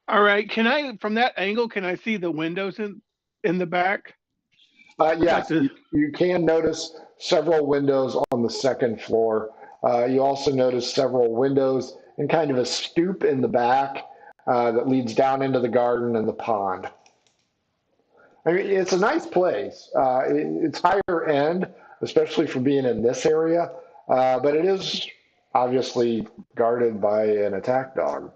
All right. From that angle, can I see the windows in the back? Yes, you can notice several windows on the second floor. You also notice several windows and kind of a stoop in the back that leads down into the garden and the pond. I mean, it's a nice place. It's higher end, especially for being in this area. But it is obviously guarded by an attack dog.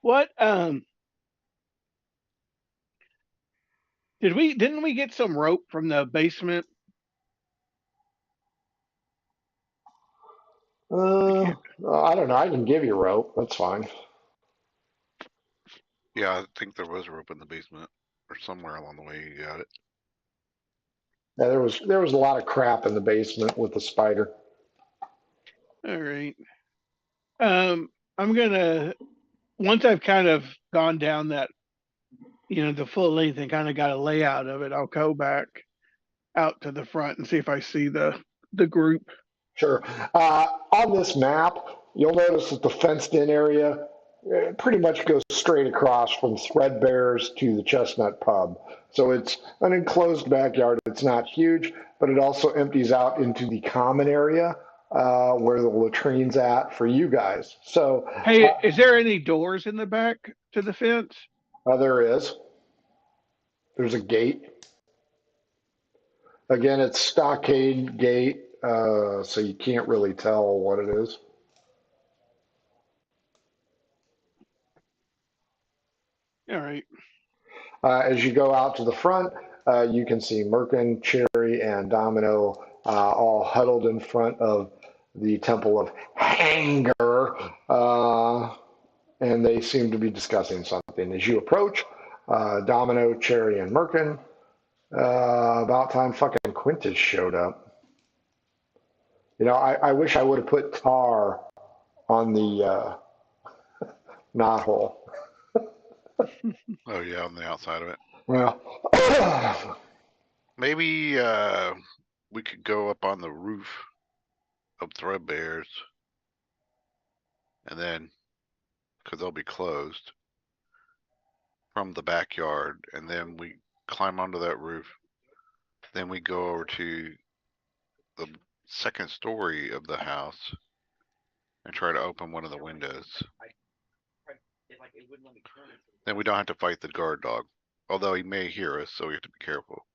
What didn't we get some rope from the basement? I don't know. I can give you rope. That's fine. Yeah, I think there was a rope in the basement or somewhere along the way you got it. Yeah, there was a lot of crap in the basement with the spider. All right. I'm gonna once I've kind of gone down that, the full length and kind of got a layout of it, I'll go back out to the front and see if I see the group. Sure. On this map, you'll notice that the fenced-in area pretty much goes straight across from Threadbare's to the Chestnut Pub. So it's an enclosed backyard. It's not huge, but it also empties out into the common area where the latrine's at for you guys. So, Hey, is there any doors in the back to the fence? there is. There's a gate. Again, it's stockade gate, so you can't really tell what it is. All right. As you go out to the front, you can see Merkin, Cherry, and Domino all huddled in front of the Temple of Hanger, and they seem to be discussing something. As you approach, Domino, Cherry, and Merkin, about time fucking Quintus showed up. I wish I would have put tar on the knothole. Oh yeah, on the outside of it. Well, Maybe we could go up on the roof of Threadbare's, and then, because they'll be closed, from the backyard, and then we climb onto that roof. Then we go over to the second story of the house and try to open one of the windows. Then we don't have to fight the guard dog, although he may hear us, so we have to be careful.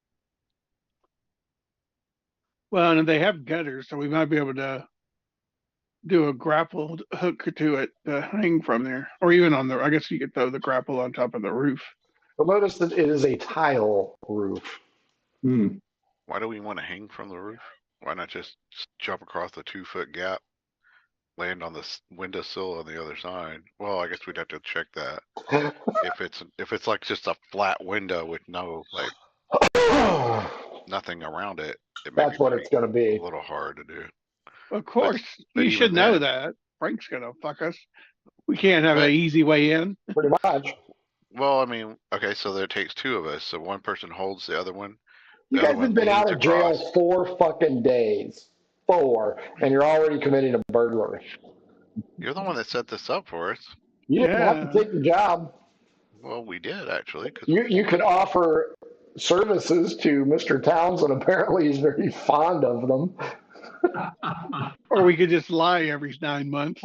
Well, and they have gutters, so we might be able to do a grappled hook to it to hang from there, or even I guess you could throw the grapple on top of the roof. you'll notice that it is a tile roof. Why do we want to hang from the roof? Why not just jump across the 2-foot gap, land on the windowsill on the other side? Well, I guess we'd have to check that. If it's like just a flat window with no nothing around it, That's what it's going to be. A little hard to do. Of course, but you should know then, that. Frank's gonna fuck us. We can't have an easy way in. Pretty much. Well, I mean, okay, so there takes two of us. So one person holds the other one. You guys have been out of jail 4 fucking days. 4. And you're already committing a burglary. You're the one that set this up for us. You didn't have to take the job. Well, we did, actually. You could offer services to Mr. Townsend. Apparently, he's very fond of them. Or we could just lie every 9 months.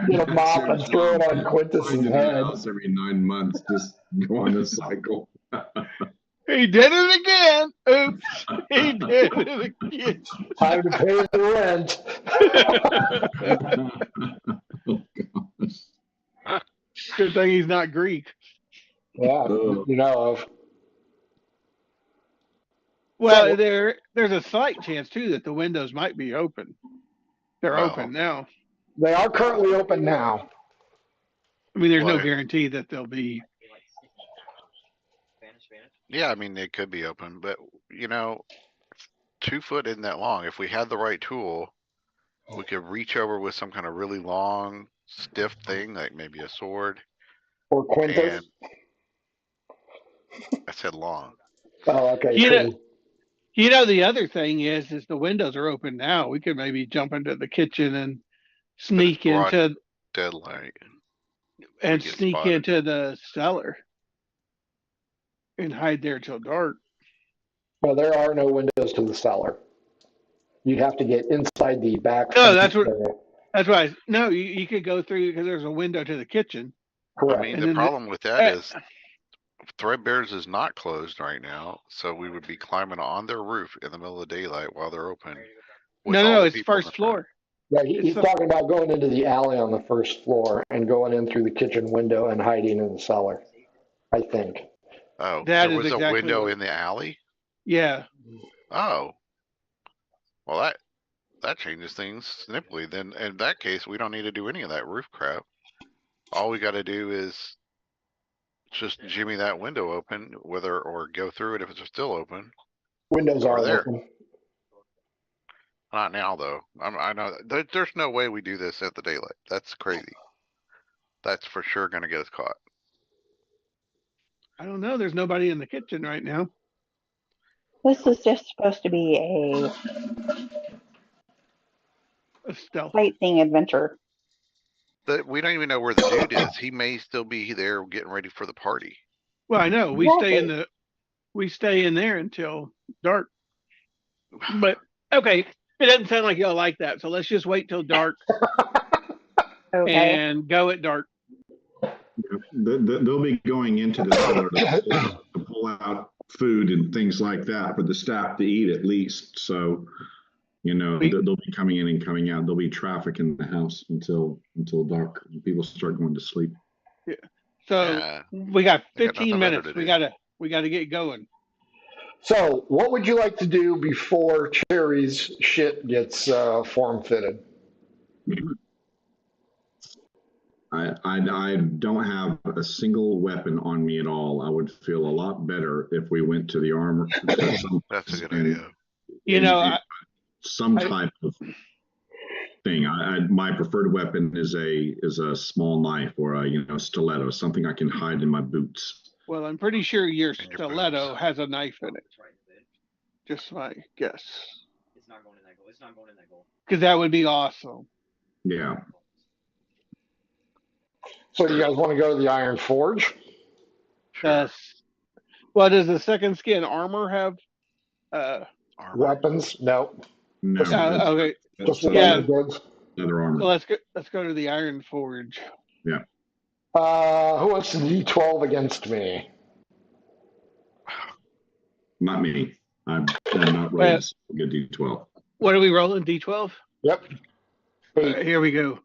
Get a mop and throw it on Quintus's head. Every 9 months, just go on a cycle. He did it again. Oops. He did it again. Time to pay the rent. Oh, gosh. Good thing he's not Greek. Yeah, you know of. Well, there's a slight chance too that the windows might be open. They're open now. They are currently open now. I mean, there's no guarantee that they'll be. Yeah, I mean, they could be open, but 2 foot isn't that long. If we had the right tool, we could reach over with some kind of really long, stiff thing, like maybe a sword. Or Quintus. I said long. Oh, okay. Cool. The other thing is the windows are open now. We could maybe jump into the kitchen and sneak into deadlight and sneak into the cellar and hide there till dark. Well, there are no windows to the cellar. You'd have to get inside the back. No, that's what. No, you could go through because there's a window to the kitchen. Correct. I mean, And the then problem with that is Threadbare's is not closed right now, so we would be climbing on their roof in the middle of daylight while they're open. With all no, the it's people in the first front. floor. Yeah, It's he's the- talking about going into the alley on the first floor and going in through the kitchen window and hiding in the cellar, I think. Oh, That there is was a exactly window what- in the alley? Yeah. Oh. Well, that changes things significantly. Then in that case, we don't need to do any of that roof crap. All we got to do is just jimmy that window open, or go through it if it's still open. Windows Over are there. open. Not now, though. I know there's no way we do this at the daylight. That's crazy. That's for sure going to get us caught. I don't know. There's nobody in the kitchen right now. This is just supposed to be A stealth. a sightseeing adventure. We don't even know where the dude is. He may still be there getting ready for the party. Well, I know. We stay in there until dark. But okay, it doesn't sound like y'all like that. So let's just wait till dark Okay. and go at dark. They'll be going into the cellar to pull out food and things like that for the staff to eat at least. So, they'll be coming in and coming out. There'll be traffic in the house until dark. People start going to sleep. Yeah. So Yeah. we got They got 15 nothing better minutes. to We do. gotta get going. So, what would you like to do before Cherry's shit gets form fitted? I don't have a single weapon on me at all. I would feel a lot better if we went to the armor. That's a good idea. Some type of thing. My preferred weapon is a small knife or a stiletto, something I can hide in my boots. Well, I'm pretty sure your And your stiletto boots. has a knife in it. Just my guess. It's not going in that goal. It's not going in that goal. Because that would be awesome. Yeah. So, do you guys want to go to the Iron Forge? Sure. Well, does the second skin armor have? Armor. Weapons? No. No. Okay. Just That's Yeah. leather goods. leather armor. So let's go to the Iron Forge. Who wants to D12 against me? Not me. I'm not rolling a good D12. What are we rolling? D12. Yep. All right, here we go.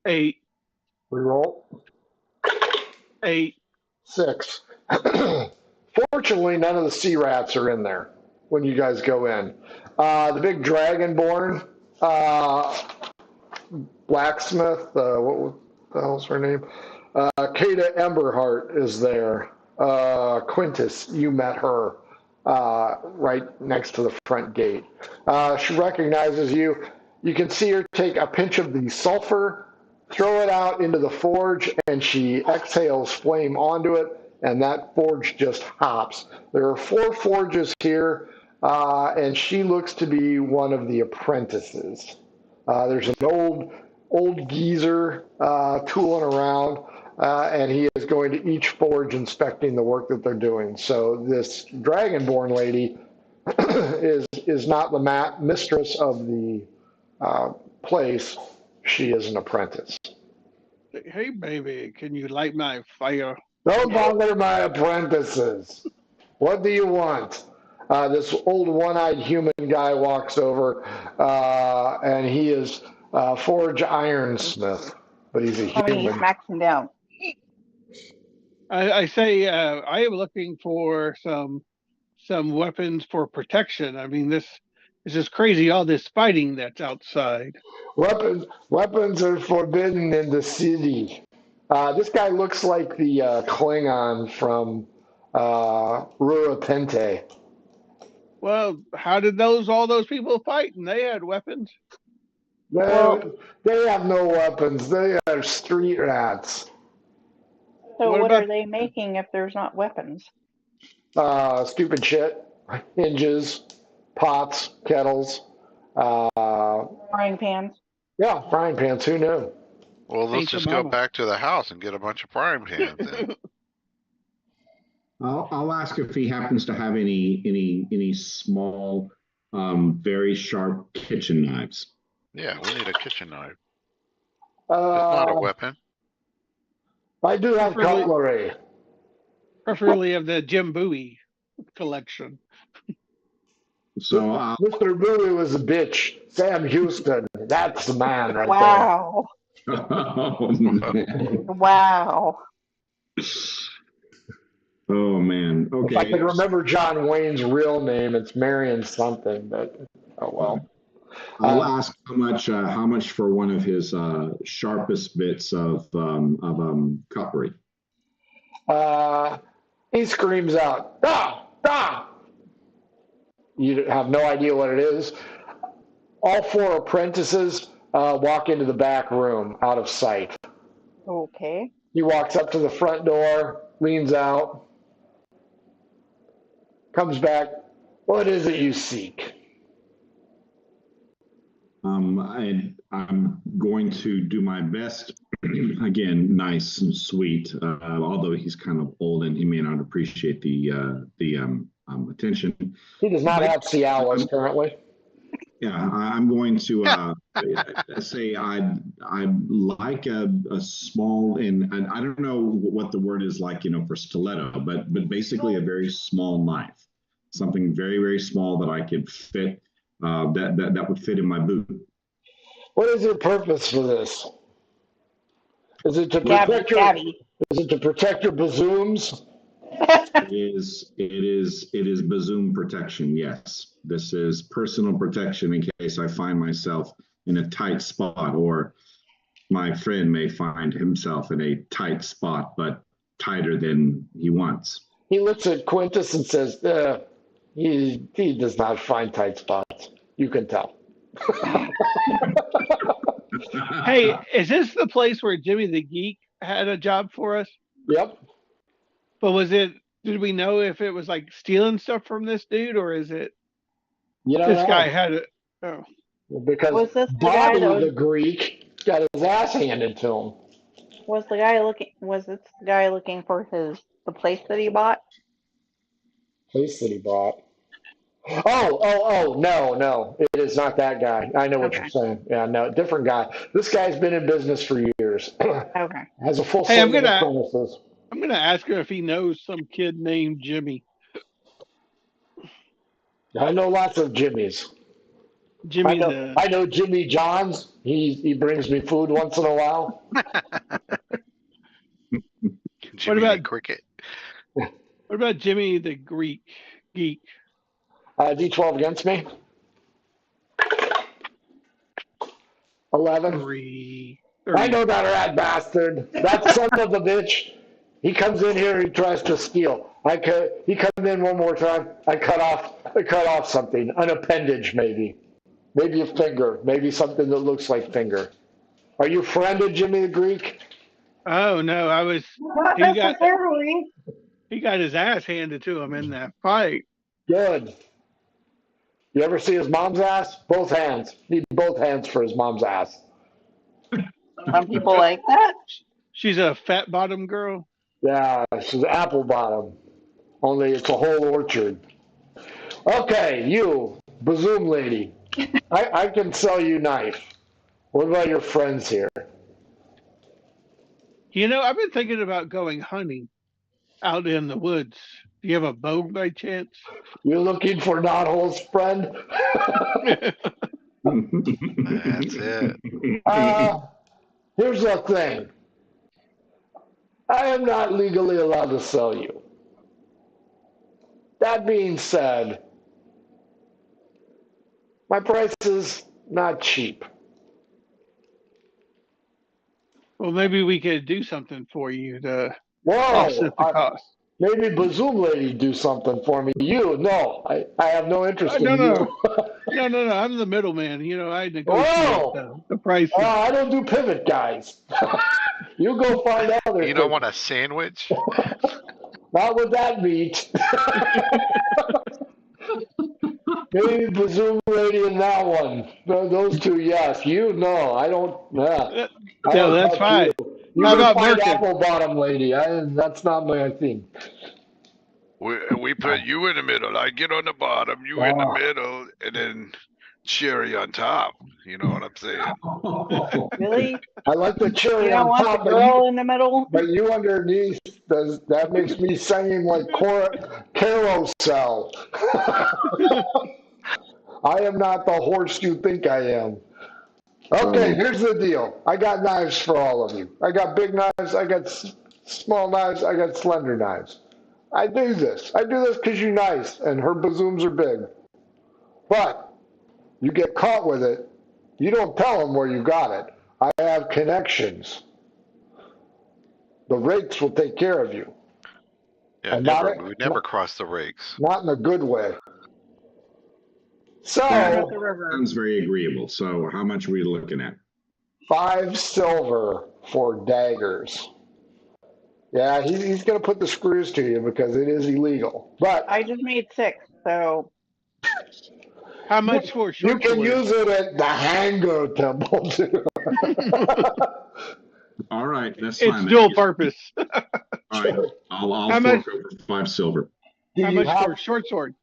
8, Reroll. 8. 6. Fortunately, none of the sea rats are in there when you guys go in. The big dragonborn blacksmith, what the hell's her name? Kata Emberheart is there. Quintus, you met her right next to the front gate. She recognizes you. You can see her take a pinch of the sulfur, throw it out into the forge, and she exhales flame onto it, and that forge just hops. There are 4 forges here, and she looks to be one of the apprentices. There's an old geezer tooling around, and he is going to each forge inspecting the work that they're doing. So this dragonborn lady is not the mistress of the place. She is an apprentice. Hey, baby, can you light my fire? Don't bother my apprentices. What do you want? This old one-eyed human guy walks over, and he is Forge Ironsmith, but he's a I mean, he human. smacks him down. I say I am looking for some weapons for protection. I mean, this is just crazy. All this fighting that's outside. Weapons are forbidden in the city. This guy looks like the Klingon from Rura Pente. Well, how did all those people fight? And they had weapons. They have no weapons. They are street rats. So What what about- are they making if there's not weapons? Stupid shit. Hinges, pots, kettles. Frying pans? Yeah, frying pans. Who knew? Well, let's Ain't your just go mama. back to the house and get a bunch of frying pans in. I'll ask if he happens to have any small, very sharp kitchen knives. Yeah, we need a kitchen knife. Uh, It's not a weapon. I do have cutlery. Preferably of the Jim Bowie collection. So Mr. Bowie was a bitch. Sam Houston, that's the man right Wow. oh, man. Wow. Oh man. there. If I Okay. could remember John Wayne's real name, it's Marion something, but oh well. I'll ask how much for one of his sharpest bits of cutlery. He screams out, "Ah! Ah!" You have no idea what it is. All four apprentices walk into the back room out of sight. Okay. He walks up to the front door, leans out, comes back. What is it you seek? I'm going to do my best. Again, nice and sweet. Although he's kind of old and he may not appreciate the attention. He does not have Cialis currently. Yeah, I'm going to say I'd like a small, and I don't know what the word is like, for stiletto, but basically a very small knife, something very, very small that I could fit, that would fit in my boot. What is your purpose for this? Is it to protect Is it to protect your bazooms? It is bazoom protection. Yes, this is personal protection in case I find myself in a tight spot, or my friend may find himself in a tight spot, but tighter than he wants. He looks at Quintus and says, he does not find tight spots. You can tell. Hey, is this the place where Jimmy the Geek had a job for us? Yep. But did we know if it was like stealing stuff from this dude, or is it guy had it? Oh. Because was this Bobby the Greek got his ass handed to him. Was this the guy looking for the place that he bought? Place that he bought. Oh, no. It is not that guy. I know what you're saying. Yeah, no, different guy. This guy's been in business for years. Okay. Has a full Hey, set of apprentices. I'm gonna ask him if he knows some kid named Jimmy. I know lots of Jimmys. I know Jimmy Johns. He brings me food once in a while. Jimmy the Cricket. What about Jimmy the Greek Geek? D12 against me. 11. 3. I know that rat bastard. That son of a bitch. He comes in here. He tries to steal. He comes in one more time. I cut off something, an appendage maybe a finger, maybe something that looks like finger. Are you friended, Jimmy the Greek? Oh no, I was. Not necessarily. He got his ass handed to him in that fight. Good. You ever see his mom's ass? Both hands. Need both hands for his mom's ass. Some people like that. She's a fat bottom girl. Yeah, she's apple bottom. Only it's a whole orchard. Okay, you, bazoom lady. I can sell you knife. What about your friends here? I've been thinking about going hunting out in the woods. Do you have a bow by chance? You're looking for knotholes, friend? That's it. Here's the thing. I am not legally allowed to sell you. That being said, my price is not cheap. Well, maybe we could do something for you to offset the cost. Maybe Bazoom Lady do something for me. No, I have no interest in you. No. I'm the middleman. I negotiate the price. Oh, I don't do pivot, guys. You go find out. You don't want a sandwich? Not with that meat. Maybe Bazoom Lady and that one. Those two, yes. No, I don't. Yeah, that's fine. You How about find Merkin? apple bottom lady. That's not my thing. We put you in the middle. I get on the bottom, you in the middle, and then cherry on top. You know what I'm saying? Really? I like the cherry You don't on want top, the girl in the middle? but you underneath, that makes me singing like carousel. I am not the horse you think I am. Okay, here's the deal. I got knives for all of you. I got big knives, I got small knives, I got slender knives. I do this. I do this because you're nice and her bazooms are big. But you get caught with it, you don't tell them where you got it. I have connections. The rakes will take care of you. Yeah, And we would never cross the rakes. not in a good way. So, At the river. Sounds very agreeable. So how much are we looking at? 5 silver for daggers. Yeah, he's going to put the screws to you because it is illegal. But I just made 6, so How much for a you short can sword? use it at the Hango Temple too. All right, that's It's fine. dual purpose. All right, I'll How much- forfeit for 5 silver. How much for a short sword?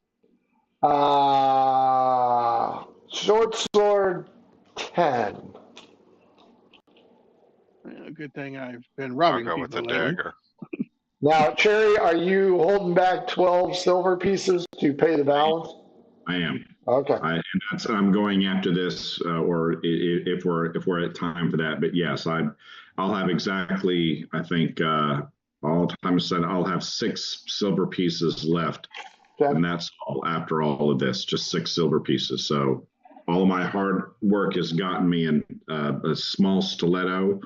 Short sword 10. Good thing I've been I'll robbing go with the people lately. dagger. Now, Cherry, are you holding back 12 silver pieces to pay the balance? I am. Okay. I'm going after this, or if we're at time for that. But yes, I'll have exactly. I think all time said I'll have 6 silver pieces left, Okay. and that's all after all of this. Just 6 silver pieces. So all of my hard work has gotten me in a small stiletto,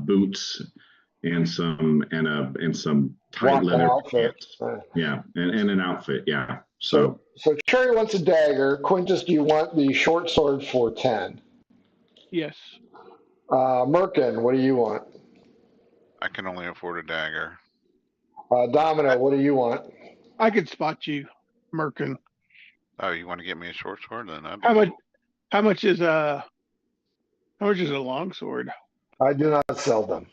boots, and some tight Walking leather outfit. pants. Yeah, and an outfit. Yeah. So Cherry wants a dagger. Quintus, do you want the short sword for 10? Yes. Merkin, what do you want? I can only afford a dagger. Domino, what do you want? I could spot you, Merkin. Oh, you want to get me a short sword? Then How much is a long sword? I do not sell them.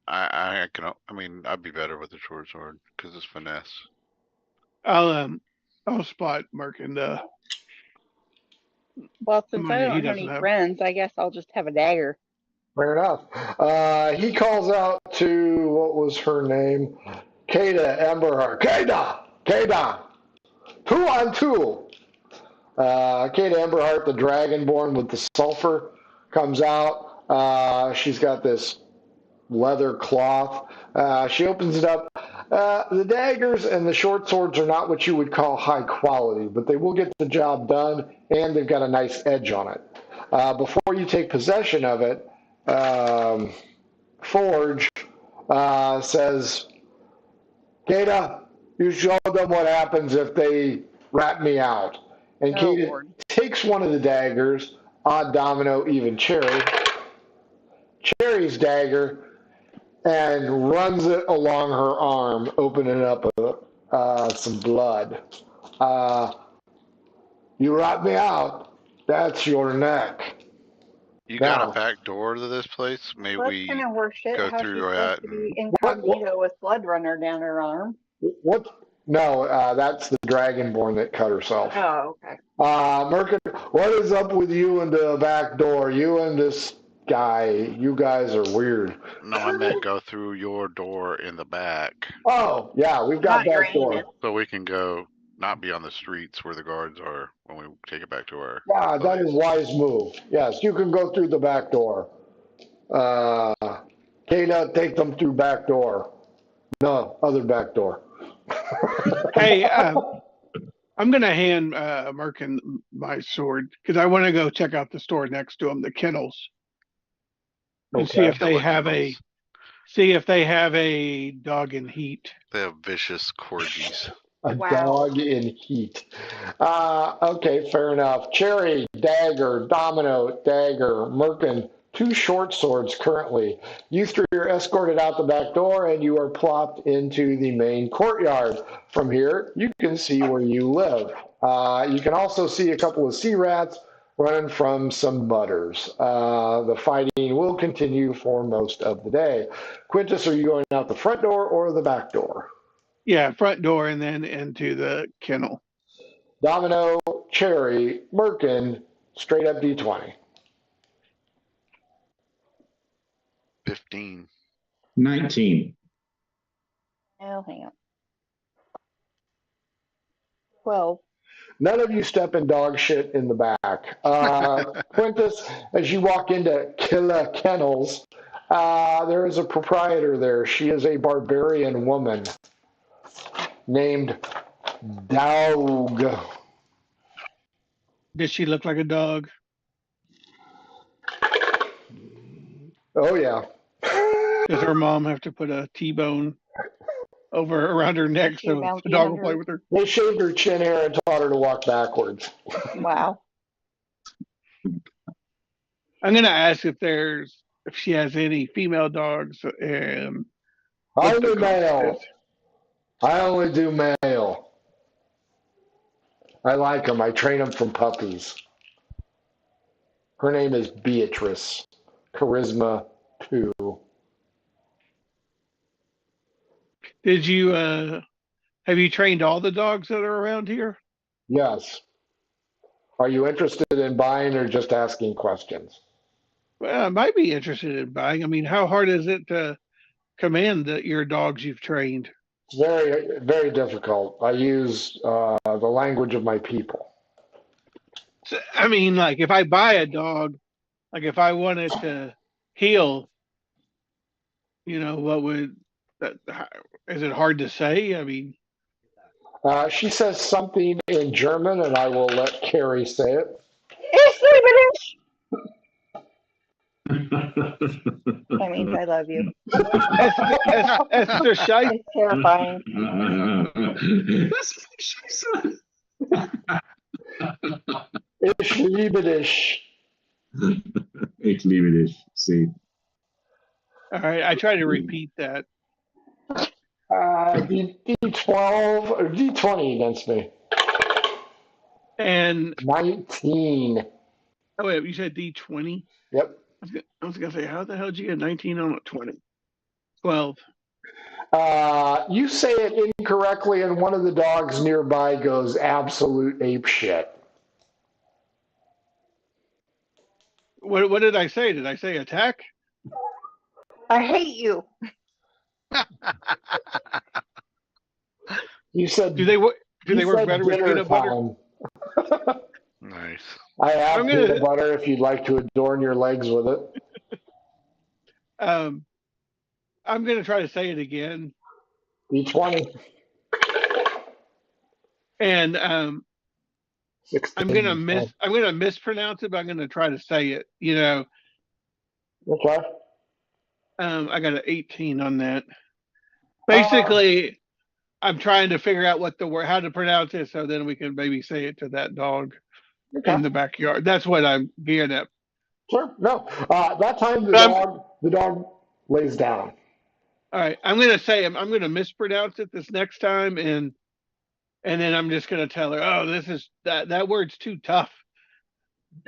I can. I mean, I'd be better with a short sword because it's finesse. I'll spot Merkin. Well, since I Money he don't have doesn't any have. friends, I guess I'll just have a dagger. Fair enough. He calls out to, what was her name? Kada Emberhart. Kada! 2 on 2. Kada Emberhart, the dragonborn with the sulfur, comes out. She's got this leather cloth. She opens it up. The daggers and the short swords are not what you would call high quality, but they will get the job done, and they've got a nice edge on it. Before you take possession of it, Forge says, Kada, you show them what happens if they rat me out. And Kada takes one of the daggers, odd domino, even Cherry's dagger, and runs it along her arm, opening up some blood. You rat me out, that's your neck. You got a back door to this place? Maybe we kind of horseshit. go How through she's that. supposed to be incognito with blood runner down her arm? What? No, that's the dragonborn that cut herself. Oh, okay. Merkin, what is up with you and the back door? You and this guy, you guys are weird. No, I meant go through your door in the back. Oh, yeah, we've got Not back door. So we can go, not be on the streets where the guards are when we take it back to our Yeah, that is wise move. Yes, you can go through the back door. Kada, take them through back door. No, other back door. Hey, I'm gonna hand Merkin my sword because I want to go check out the store next to him, the kennels, and see if they have a dog in heat. They have vicious corgis. A dog in heat. Okay, fair enough. Cherry, dagger, domino, dagger, Merkin, 2 short swords currently. You 3 are escorted out the back door and you are plopped into the main courtyard. From here, you can see where you live. You can also see a couple of sea rats running from some butters. The fighting will continue for most of the day. Quintus, are you going out the front door or the back door? Yeah, front door and then into the kennel. Domino, Cherry, Merkin, straight up D20. 15. 19. Oh, hang on. 12. None of you step in dog shit in the back. Quintus, as you walk into Killer Kennels, there is a proprietor there. She is a barbarian woman named Daug. Does she look like a dog? Oh, yeah. Does her mom have to put a T-bone around her neck She so the bounty dog will hunter. play with her? They shaved her chin hair and taught her to walk backwards. Wow. I'm gonna ask if she has any female dogs and what the Only cost male. is. I only do male. I like them. I train them from puppies. Her name is Beatrice. Charisma 2. Did you have you trained all the dogs that are around here? Yes. Are you interested in buying or just asking questions? Well, I might be interested in buying. I mean, how hard is it to command your dogs you've trained? It's very, very difficult. I use the language of my people. So, I mean, like if I buy a dog, like if I wanted to heal, what would that? Is it hard to say? I mean, She says something in German, and I will let Carrie say it. That means I love you. Esther Scheiss. It's terrifying. That's what she said. Ich liebe dich. Ich liebe dich. See. All right, I try to repeat that. D12 or D20 against me. And 19. oh wait, you said D20? Yep. I was gonna say, how the hell did you get 19 on a 20? 12. You say it incorrectly, and one of the dogs nearby goes absolute ape shit. What did I say? Did I say attack? I hate you. You said. Do they work said better with dinner peanut butter? time. Nice. I have peanut butter if you'd like to adorn your legs with it. I'm gonna try to say it again. D20. And 16, I'm gonna mispronounce it, but I'm gonna try to say it. Okay. I got an 18 on that. Basically, I'm trying to figure out how to pronounce it, so then we can maybe say it to that dog in the backyard. That's what I'm gearing up. Sure. No. That time the dog lays down. All right, I'm gonna mispronounce it this next time, and then I'm just gonna tell her, oh, that word's too tough.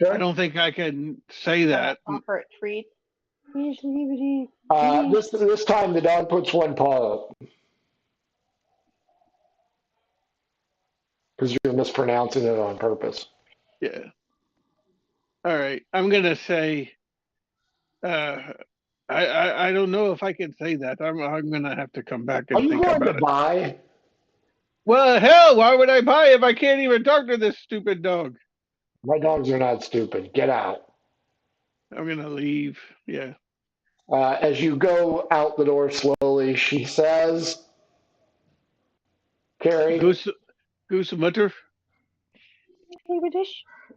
Okay. I don't think I can say that. Offer it treat. This time the dog puts one paw up. Because you're mispronouncing it on purpose. Yeah. All right. I'm gonna say. I don't know if I can say that. I'm gonna have to come back and think about it. Are you going to buy? Well, hell, why would I buy if I can't even talk to this stupid dog? My dogs are not stupid. Get out. I'm gonna leave. Yeah. As you go out the door slowly, she says, "Carrie." Goose mutter.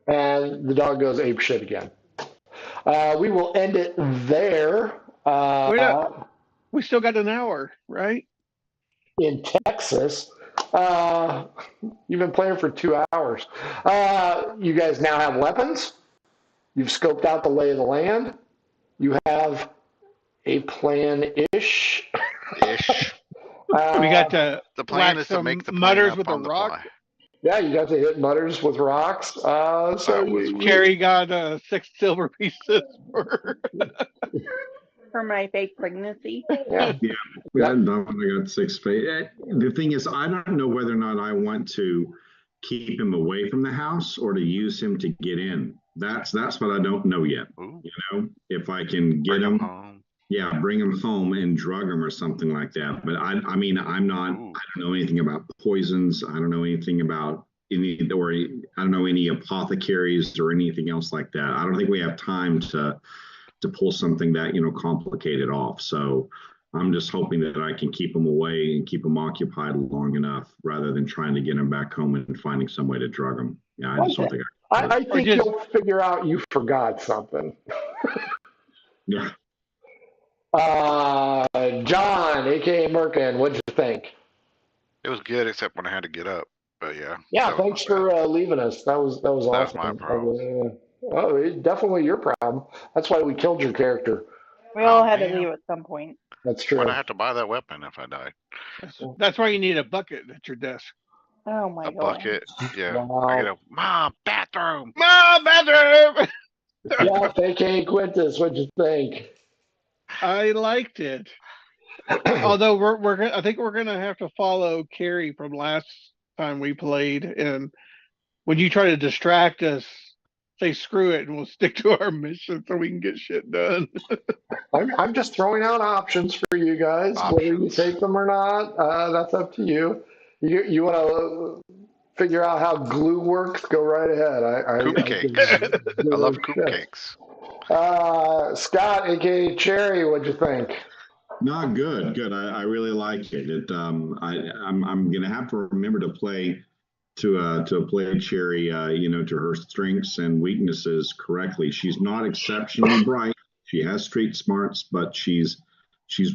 And the dog goes ape shit again. We will end it there. We still got an hour, right? In Texas. You've been playing for 2 hours. You guys now have weapons. You've scoped out the lay of the land. You have a plan-ish. We got to the plan is to make the mutters with a rock. Yeah, you got to hit mutters with rocks. Carrie got 6 silver pieces for my fake pregnancy. Yeah. I got 6. The thing is, I don't know whether or not I want to keep him away from the house or to use him to get in. That's what I don't know yet. Ooh. You know, if I can get Bring him him, home. yeah, bring him home and drug him or something like that. But I mean, I'm not. Ooh. I don't know anything about poisons. I don't know anything about any, or I don't know any apothecaries or anything else like that. I don't think we have time to pull something that, you know, complicated off. So I'm just hoping that I can keep them away and keep them occupied long enough rather than trying to get them back home and finding some way to drug them. Yeah, I just don't think I think you'll figure out you forgot something. Yeah. John, aka Merkin, what'd you think? It was good, except when I had to get up. But yeah. Yeah, thanks for leaving us. That was awesome. That's my problem. Oh, definitely your problem. That's why we killed your character. We all had to leave at some point. That's true. When I have to buy that weapon if I die. That's why you need a bucket at your desk. Oh my god. A bucket. Yeah. Wow. I get a mom bathroom. Mom, bathroom! Yeah, aka Quintus, what'd you think? I liked it. Although I think we're gonna have to follow Carrie from last time we played, and when you try to distract us, say screw it and we'll stick to our mission so we can get shit done. I'm just throwing out options for you guys. Whether you take them or not, that's up to you. You want to figure out how glue works? Go right ahead. Coop cakes. I love coop cakes. Scott, aka Cherry, what'd you think? No, good. I really like it. I'm gonna have to remember to play play Cherry, you know, to her strengths and weaknesses correctly. She's not exceptionally bright. She has street smarts, but she's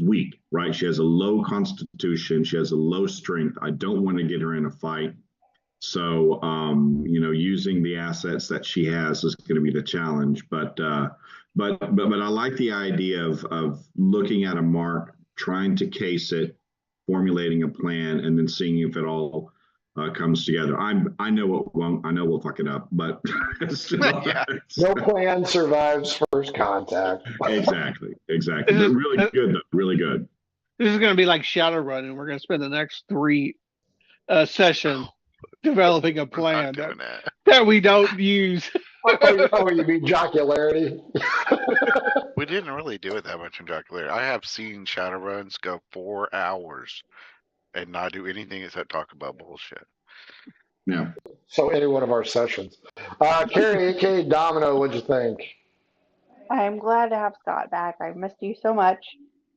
weak, right? She has a low constitution. She has a low strength. I don't want to get her in a fight. So, you know, using the assets that she has is going to be the challenge. But I like the idea of looking at a mark, trying to case it, formulating a plan, and then seeing if it all comes together. I know it won't. I know we'll fuck it up, but No plan survives first contact. Exactly. But really good, though. Really good. This is going to be like Shadowrun, and we're going to spend the next 3 sessions developing a plan that we don't use. You mean jocularity? We didn't really do it that much in jocularity. I have seen Shadowruns go 4 hours and not do anything except talk about bullshit. Yeah. So any one of our sessions. Carrie, aka Domino, what'd you think? I'm glad to have Scott back. I missed you so much.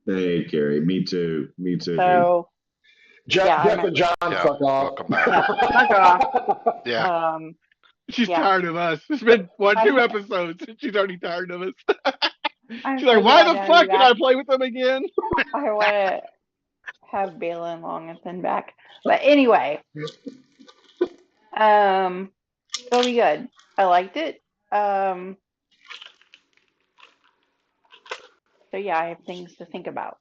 Hey, Carrie. Me too. So, Jeff and John, fuck off. Welcome back. Fuck off. Yeah. She's tired of us. It's been 2 episodes and she's already tired of us. She's like, why the fuck did I play with them again? I want to have Balin Long and Thin back. But anyway, it'll be good. I liked it. So yeah, I have things to think about.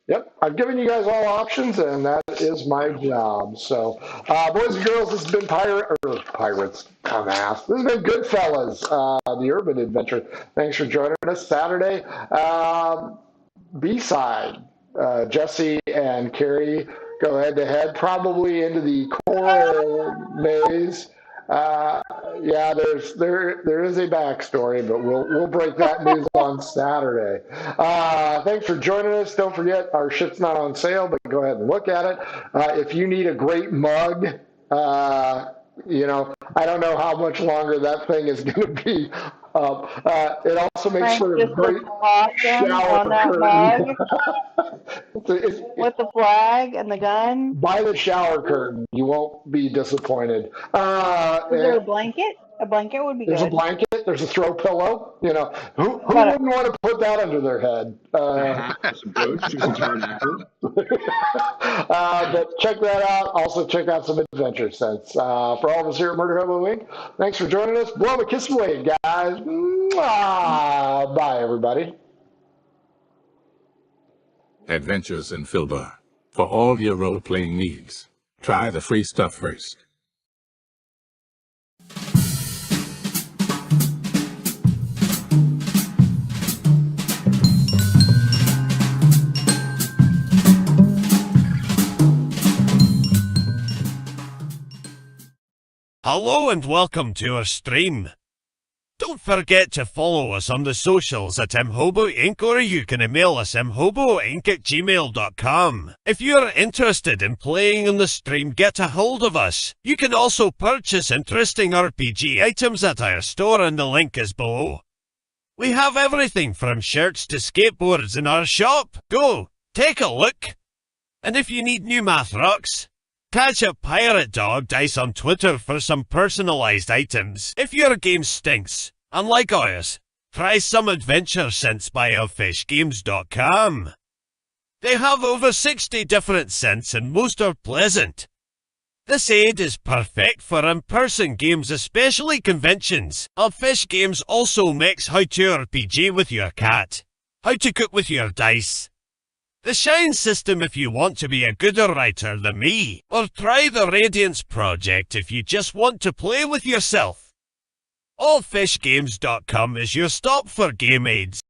Yep, I've given you guys all options, and that is my job. So, boys and girls, this has been Pirates. Dumbass. This has been Goodfellas, the Urban Adventure. Thanks for joining us Saturday. B-side, Jesse and Carrie go head-to-head, probably into the coral maze. Yeah, there is a backstory, but we'll break that news on Saturday. Thanks for joining us. Don't forget, our shit's not on sale, but go ahead and look at it. If you need a great mug, you know, I don't know how much longer that thing is going to be up. It also makes for a great shower curtain. With the flag and the gun. Buy the shower curtain. You won't be disappointed. Is there a blanket? A blanket would be good. There's a blanket. There's a throw pillow. You know, who wouldn't want to put that under their head? But check that out. Also check out some adventure sets. For all of us here at Murder Hobo Inc., thanks for joining us. Blow them a kiss away, guys. Mwah. Bye, everybody. Adventures in Filbar. For all your role-playing needs, try the free stuff first. Hello and welcome to our stream. Don't forget to follow us on the socials at mhoboinc, or you can email us mhoboinc@gmail.com. If you're interested in playing on the stream, get a hold of us. You can also purchase interesting RPG items at our store, and the link is below. We have everything from shirts to skateboards in our shop. Go, take a look. And if you need new math rocks, catch a Pirate Dog Dice on Twitter for some personalized items. If your game stinks, unlike ours, try some adventure scents by elfishgames.com. They have over 60 different scents and most are pleasant. This aid is perfect for in-person games, especially conventions. Elfish Games also makes how to RPG with your cat, how to cook with your dice, the Shine system if you want to be a gooder writer than me, or try the Radiance project if you just want to play with yourself. Allfishgames.com is your stop for game aids.